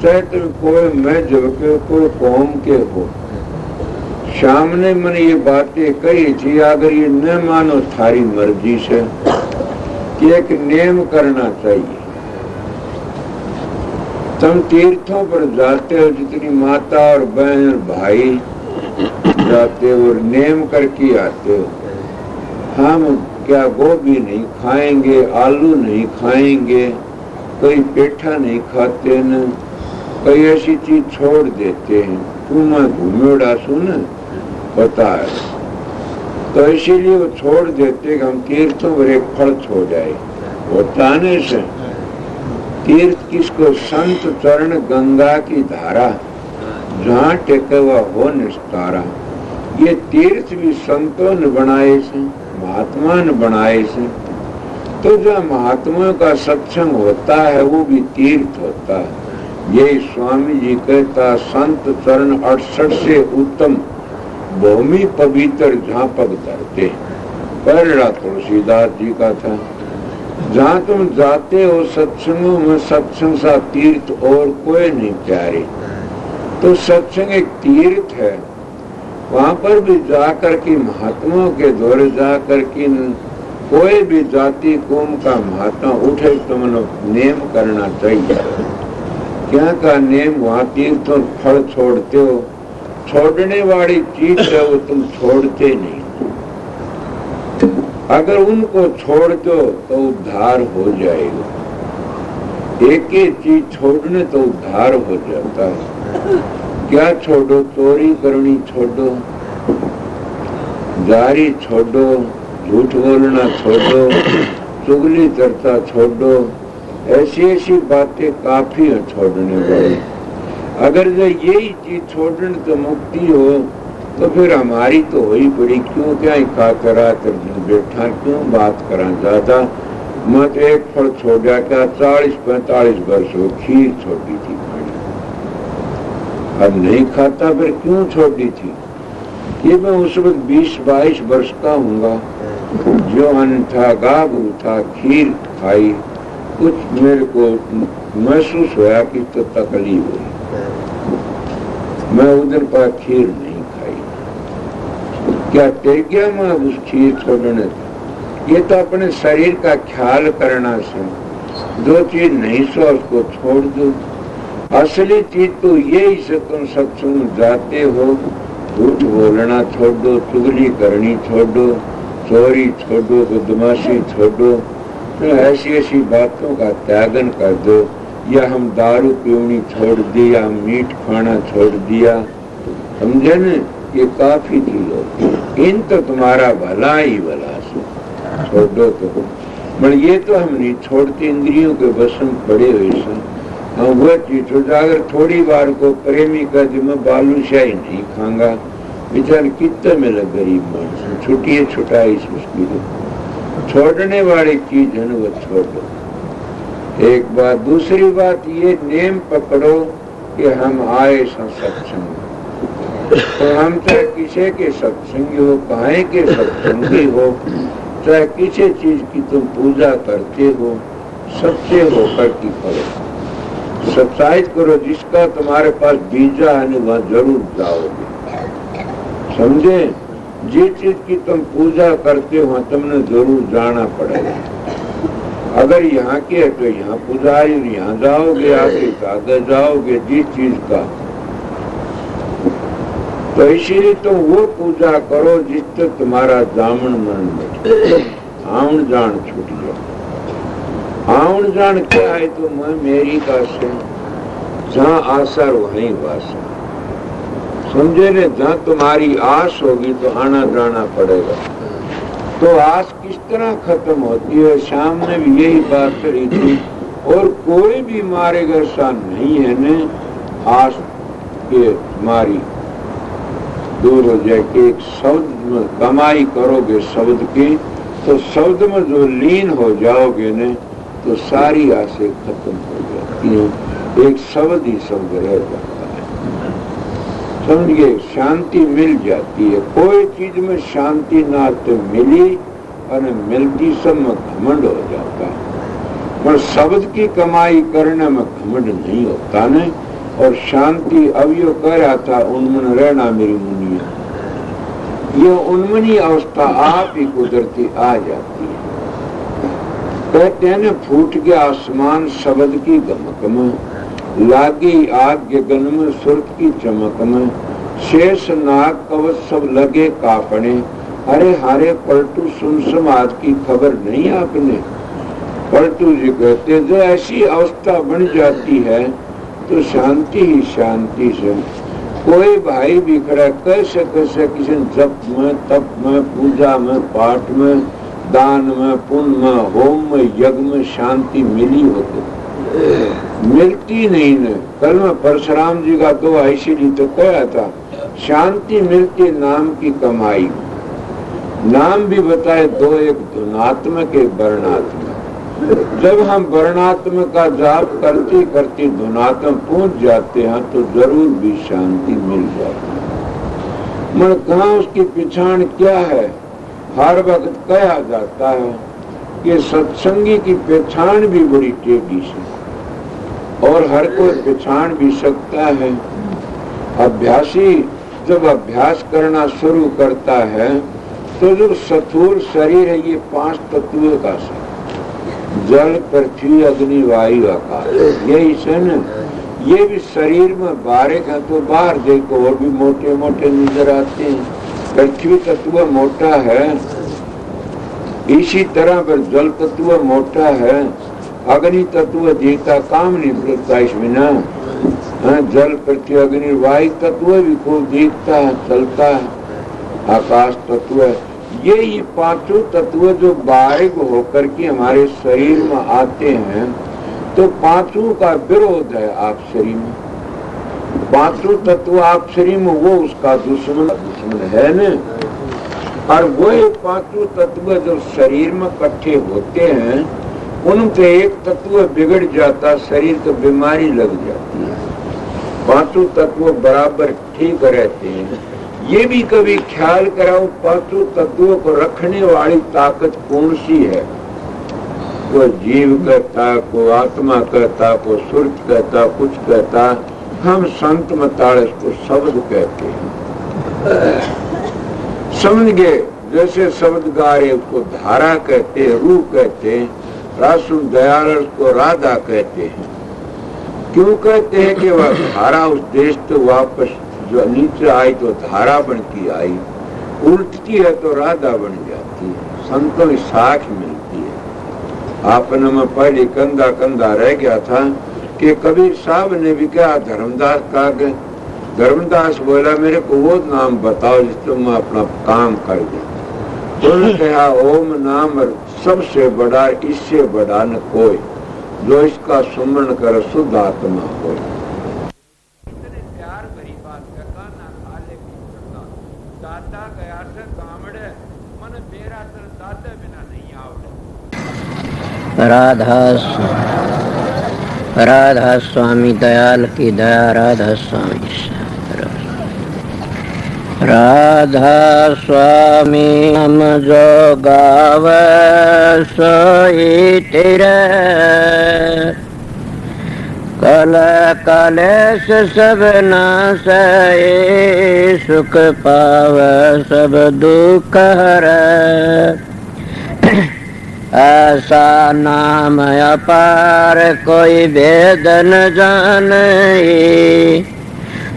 चाहे तुम कोई मजहब के, कोई कौम के हो, सामने मैंने ये बातें कही थी। अगर ये न मानो थारी मर्जी से कि एक नेम करना चाहिए। तुम तीर्थों पर जाते हो, जितनी माता और बहन और भाई जाते हो और नेम करके आते हो। हम क्या गोभी नहीं खाएंगे, आलू नहीं खाएंगे, कोई पेठा नहीं खाते न, कोई ऐसी चीज छोड़ देते हैं। तू मैं घूमेड़ा सुन पता है, तो इसीलिए वो छोड़ देते कि हम तीर्थों पर एक फल छोड़ जाए। बताने से तीर्थ किसको? संत चरण गंगा की धारा, जहाँ टेके हुआ हो निस्तारा। ये तीर्थ भी संतों ने बनाए से, महात्मा ने बनाए से। तो जो महात्माओं का सत्संग होता है वो भी तीर्थ होता है। यही स्वामी जी कहता, संत चरण 68 से उत्तम भूमि पवित्र जहाँ पग धरते। पहला तुलसीदास जी का था, जहाँ तुम जाते हो सत्संगों में, सत्संग सा तीर्थ और कोई नहीं प्यारे। तो सत्संग एक तीर्थ है, वहाँ पर भी जाकर के महात्माओं के दौरे जाकर के कोई भी जाति कौम का महात्मा उठे तो नेम करना चाहिए। क्या का नेम? वहाँ तीर्थों फल छोड़ते हो, छोड़ने वाली चीज है वो तुम छोड़ते नहीं। अगर उनको छोड़ दो तो उद्धार हो जाएगा। एक ही चीज छोड़ने तो उद्धार हो जाता है। क्या छोड़ो? चोरी करनी छोड़ो, जारी छोड़ो, झूठ बोलना छोड़ो, चुगली चर्चा छोड़ो, ऐसी ऐसी बातें काफी है छोड़ने वाली। अगर जो यही चीज छोड़ने तो मुक्ति हो तो फिर हमारी तो वही पड़ी, क्यों क्या खा करा कर बैठा, क्यों बात करा ज्यादा। मैं तो एक फल छोड़ा क्या 40-45 वर्ष हो खीर छोड़ी थी, अब नहीं खाता, फिर क्यों छोड़ी थी। ये मैं उस वक्त 20-22 वर्ष का हूँगा, जो अन्न था गागू था, खीर खाई, कुछ मेरे को महसूस हुआ कि तो तकलीफ हुई, मैं उधर पर खीर नहीं खाई। क्या टेक गया मैं उस खीर छोड़ने। ये तो अपने शरीर का ख्याल करना से, जो चीज नहीं सो उसको छोड़ दो। असली चीज तो यही से तुम सत्संग जाते हो, झूठ बोलना छोड़ दो, चुगली करनी छोड़ दो, चोरी छोड़ दो, बदमाशी छोड़ दो, तो ऐसी ऐसी बातों का त्यागन कर दो। या हम दारू पीनी छोड़ दी, या मीठ खाना छोड़ दिया, समझे न, ये काफी चीज। इन तो तुम्हारा भला ही भला छोड़ दो तो, पर ये तो हम नहीं छोड़ते, इंद्रियों के बस में पड़े हुए सन। हम वह चीज अगर थोड़ी बार को प्रेमी का दी मैं बालूशाही नहीं खाऊंगा, बेचारे कितने मिले गरीब मानस, छुट्टी छुटाई मुश्किल, छोड़ने वाली चीज है ना वो छोड़ दो। एक बात, दूसरी बात ये नेम पकड़ो कि हम आए सत्संग, तो हम चाहे किसी के सत्संगी हो, कहे के सत्संगी हो, चाहे किसी चीज की तुम पूजा करते हो, सच्चे होकर की करो, सच्चाई करो। जिसका तुम्हारे पास बीजा है ना वहां जरूर जाओगे, समझे। जिस चीज की तुम पूजा करते हो तुमने जरूर जाना पड़ेगा। अगर यहाँ की है तो यहाँ पूजा है, यहाँ जाओगे, आगे जाओगे जिस चीज का, तो इसीलिए तो वो पूजा करो जिससे तुम्हारा दामन मन में आउन जान छूट जाए। आउन जान क्या है तो मैं मेरी का से, जहाँ आसर वहीं वासा, समझे ने। जहाँ तुम्हारी आस होगी तो आना जाना पड़ेगा। तो आस किस तरह खत्म होती है, शाम ने भी यही बात करी थी। और कोई भी हमारे घर सा नहीं है ने आस के तुम्हारी दूर हो जाए कि एक शब्द में कमाई करोगे शब्द की, तो शब्द में जो लीन हो जाओगे ने तो सारी आसें खत्म हो जाती हैं। एक शब्द ही शब्द रह जाता है, समझिए, शांति मिल जाती है। कोई चीज में शांति ना तो मिली और मिलती सब में घमंड हो जाता है। पर शब्द की कमाई करने में घमंड नहीं होता ने। और शांति अब यो कह रहा था, उन्मन रहना मेरी मुनिया, ये उन्मनी अवस्था आप ही कुदरती आ जाती है। कहते हैं न, फूट गया आसमान शब्द की गमक में, लागी आग गगन में सुर्ख की चमक में, शेष नाग कवच सब लगे कापने, अरे हारे पलटू सुन समाज की खबर नहीं आपने। पलटू जी कहते जो ऐसी अवस्था बन जाती है तो शांति ही शांति से। कोई भाई भी खड़ा कैसे कैसे किसी जप में, तप में, पूजा में, पाठ में, दान में, पुण्य में, होम में, यज्ञ में शांति मिली होती, मिलती नहीं न। कल में परशुराम जी का तो इसीलिए तो कहा था, शांति मिलती नाम की कमाई। नाम भी बताए दो, एक धुनात्मक एक वर्णात्मक। जब हम वर्णात्मक का जाप करते करते धुनात्मक पहुंच जाते हैं तो जरूर भी शांति मिल जाती है। मन कहाँ उसकी पहचान क्या है, हर वक्त कहा जाता है कि सत्संगी की पहचान भी बड़ी टेढ़ी से, और हर कोई पहचान भी सकता है। अभ्यासी जब अभ्यास करना शुरू करता है तो जो स्थूल शरीर है ये 5 तत्वों का है, जल, पृथ्वी, अग्नि, वायु, आकाश, यही से न। ये भी शरीर में बारीक है तो बाहर देखो और भी मोटे मोटे नजर आते हैं। पृथ्वी तत्व मोटा है, इसी तरह पर जल तत्व मोटा है, अग्नि तत्व देखता काम नहीं करता इसमें ना। जल, पृथ्वी, अग्नि, वायु तत्व भी खूब देखता है, चलता है, आकाश तत्व। ये 5 तत्व जो बारीक होकर के हमारे शरीर में आते हैं तो 5 का विरोध है आप शरीर में। पांचों तत्वाक्षरी में वो उसका दुश्मन है न। और वो पांचों तत्व जो शरीर में इकट्ठे होते हैं उनके एक तत्व बिगड़ जाता, शरीर तो बीमारी लग जाती है। पांचों तत्व बराबर ठीक रहते हैं। ये भी कभी ख्याल कराओ, पांचों तत्वों को रखने वाली ताकत कौन सी है? कोई जीव कहता, कोई आत्मा कहता, कोई सुरत कहता, कुछ कहता। हम संत मताल इसको शब्द कहते हैं। समझ गए? जैसे शब्द गा रहे उसको धारा कहते हैं, रूह कहते हैं। रासु दयाल को राधा कहते हैं। क्यों कहते हैं कि वह धारा उस देश तो वापस जो नीचे आई तो धारा बन की आई, उल्टती है तो राधा बन जाती है। संतों की साख मिलती है। आपने में पहले कंधा कंधा रह गया था कि कबीर साहब ने भी कहा धर्मदास का, धर्मदास बोला मेरे को वो नाम बताओ जिससे मैं अपना काम कर दूं। उन्होंने कहा ओम नाम सबसे बड़ा, इससे बड़ा न कोई, जो इसका सुमरण कर शुद्ध आत्मा हो। इतने प्यार भरी बात का ना खाले दादा गया से गामड़े मन मेरा तर दादा बिना नहीं आवड़े। राधा स्वामी दयाल की दया, राधा स्वामी राधा स्वामी हम जो गावे सोई तेरे, कल कलेश सब नासे, सुख पावे सब दुख हरे। ऐसा नाम अपार कोई भेद न जाने,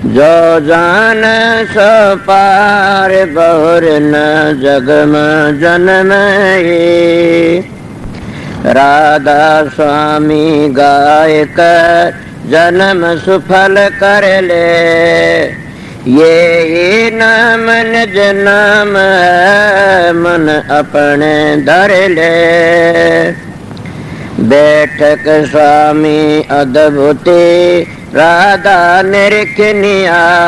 जो जान सो पार बहुर न जग में जन्म। राधा स्वामी गाय कर जन्म सुफल कर ले, ये नाम निज नाम है मन अपने धर ले। बैठक स्वामी अद्भुति राधा निरखनियार,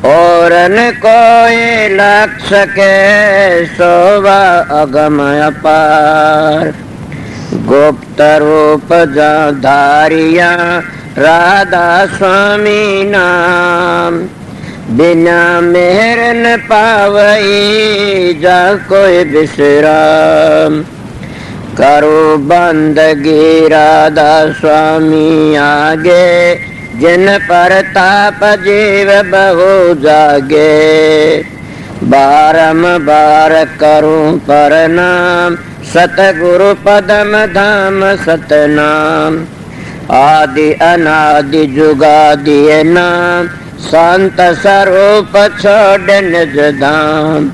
और न कोई लग सके शोभा अगम अपार। गुप्त रूप जा धारिया राधा स्वामी नाम, बिना मेहर न पावई जा कोई विश्राम। करो बंदगी राधा स्वामी आगे, जिन पर ताप जीव बहु जागे। बारंबार करूं प्रणाम, सतगुरु पदम धाम सतनाम। आदि अनादि जुगादि नाम, संत स्वरूप छोड़ निज धाम।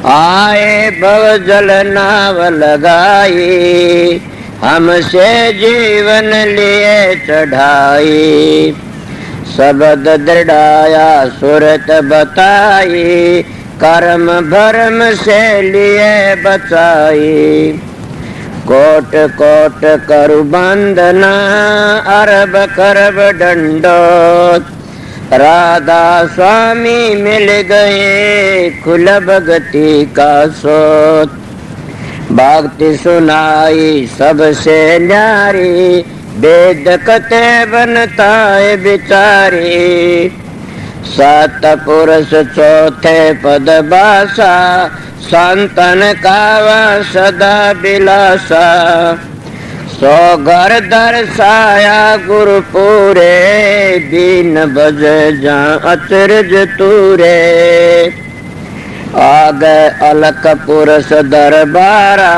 आए भव जल नाव लगाई, हमसे जीवन लिए चढ़ाई। शब्द दृढ़ाया सुरत बताई, कर्म भरम से लिए बचाई। कोट कोट करु बंदना, अरब करब दंडोत। राधा स्वामी मिल गए खुल भगति का सोत। भक्ति सुनाई सबसे न्यारी, वेद कते बनता है बिचारी। सात पुरुष चौथे पद बासा, संतन कावा सदा बिलासा। सो घर दर्शाया गुरु पूरे, दीन बज जा अचरज तूरे। आग अलक पुरुष दरबारा,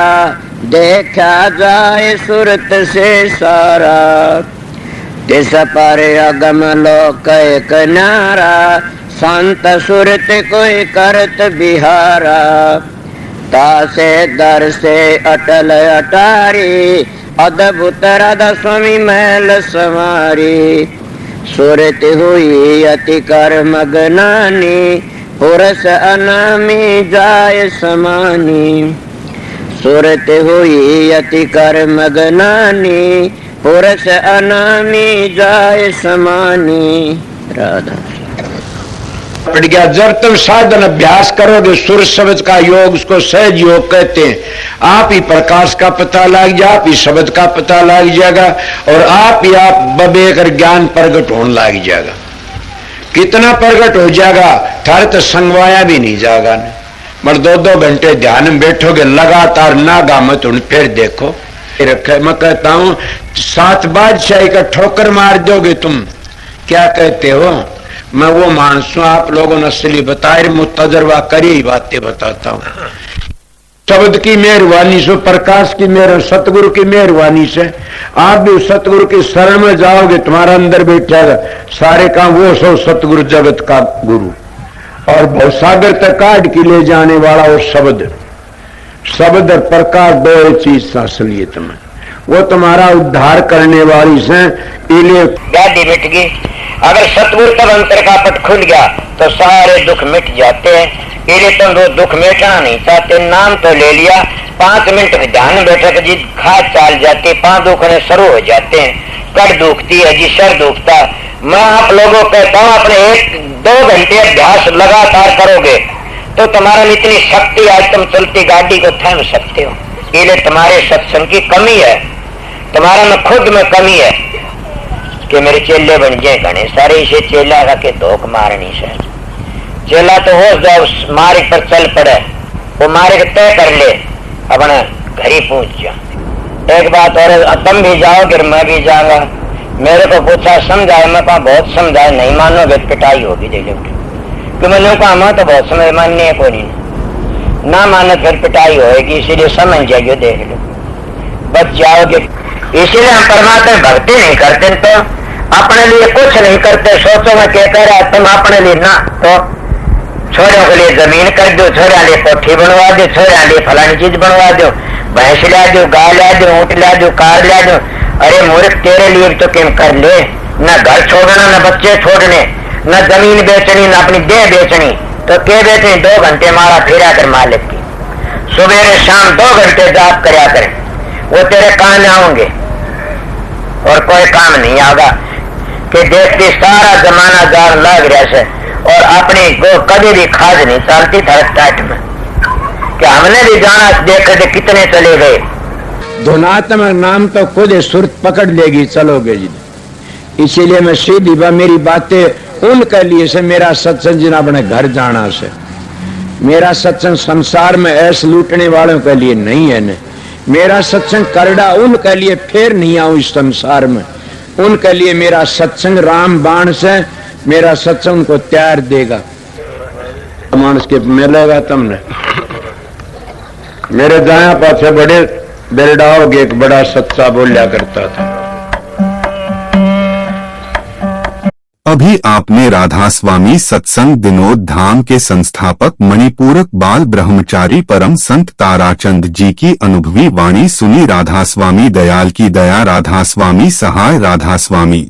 देखा जाए सुरत से सारा। तिस पर अगम लोक एक न्यारा, संत सुरत कोई करत बिहारा। तासे दर से अटल अटारी, अद्भुत राधा स्वामी महल संवारी। सुरत हुई अति कर मगनानी, पुरुष अनामी जाय समानी। सुरत हुई अति कर मगनानी, पुरुष अनामी जाय समानी। राधा पड़ गया। जब तुम साधन अभ्यास करोगे सुर शब्द का योग, उसको सहज योग कहते हैं, आप ही प्रकाश का पता लग जाए, आप ही शब्द का पता लग जाएगा और आप ही आप बबेकर ज्ञान प्रगट होने लग जाएगा। कितना प्रगट हो जाएगा, थारे तो संगवाया भी नहीं जाएगा। मगर 2-2 घंटे ध्यान में बैठोगे लगातार, नागा मत उन फिर देखो रखे। मैं कहता हूं 7 बादशाही का ठोकर मार दोगे तुम। क्या कहते हो? मैं वो मानस हूं, आप लोगों ने असली बताए, मुझ तजर्बा करी ही बातें बताता हूं। शब्द की मेहरबानी से, प्रकाश की मेहर, सतगुरु की मेहरबानी से आप भी सतगुरु की शरण में जाओगे, तुम्हारा अंदर बैठेगा सारे काम वो सो सतगुरु जगत का गुरु और भवसागर तक काट के ले जाने वाला वो शब्द। शब्द और प्रकाश दो चीज असलियत में वो तुम्हारा उद्धार करने वाली से। इले गाड़ी मिट गई। अगर सतगुरु तब अंतर का पट खुल गया तो सारे दुख मिट जाते हैं। इले तुम वो दुख मिटाना नहीं चाहते, नाम तो ले लिया, 5 मिनट में ध्यान बैठक जी खाद चाल जाती, 5 दुखने शुरू हो जाते हैं। कड़ दुखती है जी, सर दुखता। मैं आप लोगों को कहता हूँ अपने 1-2 घंटे अभ्यास लगातार करोगे तो तुम्हारा में इतनी शक्ति, आज तुम चलती गाड़ी को थाम सकते हो। इले तुम्हारे सत्संग की कमी है, तुम्हारा में खुद में कमी है कि मेरे चेले बन जाए घने सारे, इसे चेला का के धोख मारनी से। चेला तो हो जाओ मार्ग पर चल पड़े, वो मार्ग तय कर ले, अपना घर ही पहुंच जा। एक बात और, तुम भी जाओगे मैं भी जाऊंगा। मेरे को पूछा समझाए, मैं कहा बहुत समझाए, नहीं मानोगे पिटाई होगी दे लोगे। कि मैंने कहा मैं तो बहुत समझ माननी है, कोई नहीं ना मानो फिर पिटाई होगी, इसीलिए समझ जाइए, देख लो बच जाओगे। इसीलिए हम परमात्मा भक्ति नहीं करते तो अपने लिए कुछ नहीं करते। सोचो मैं क्या कह रहा, तुम अपने लिए ना तो छोरों के लिए जमीन कर दो, छोरा लिए कोठी बनवा दो, छोरा लिए फलानी चीज बनवा दो, भैंस ला दो, गाय ला दो, ऊँट ला दो, कार ला दो। अरे मूर्ख तेरे लिए तो क्या कर ले, न घर छोड़ना, न बच्चे छोड़ने, न जमीन बेचनी, न अपनी देह बेचनी, तो क्या बेचनी? 2 घंटे मारा फिरा कर मालिक की, सुबह शाम 2 घंटे जाप करया करें, वो तेरे काम आएंगे और कोई काम नहीं आगा। कि देखती सारा जमाना जान लग रहा से और अपनी को कभी भी खाद नहीं चलती था टाइट में कि हमने भी जाना देख थे कितने चले गए। धुनात्मक नाम तो खुद सुरत पकड़ लेगी, चलोगे जी। इसीलिए मैं सीधी मेरी बातें उनके लिए से, मेरा सत्संग जिन अपने घर जाना से, मेरा सत्संग संसार में ऐसे लूटने वालों के लिए नहीं है न। मेरा सत्संग करड़ा उनके लिए फिर नहीं आऊं इस संसार में, उनके लिए मेरा सत्संग राम बाण से, मेरा सत्संग को त्यार देगा। मानस के मिलेगा तुमने मेरे दाया पासे बड़े बेरडाओगे, एक बड़ा सच्चा बोलिया करता था। अभी आपने राधा स्वामी सत्संग विनोद धाम के संस्थापक मणिपूरक बाल ब्रह्मचारी परम संत ताराचंद जी की अनुभवी वाणी सुनी। राधा स्वामी दयाल की दया, राधा स्वामी सहाय, राधा स्वामी।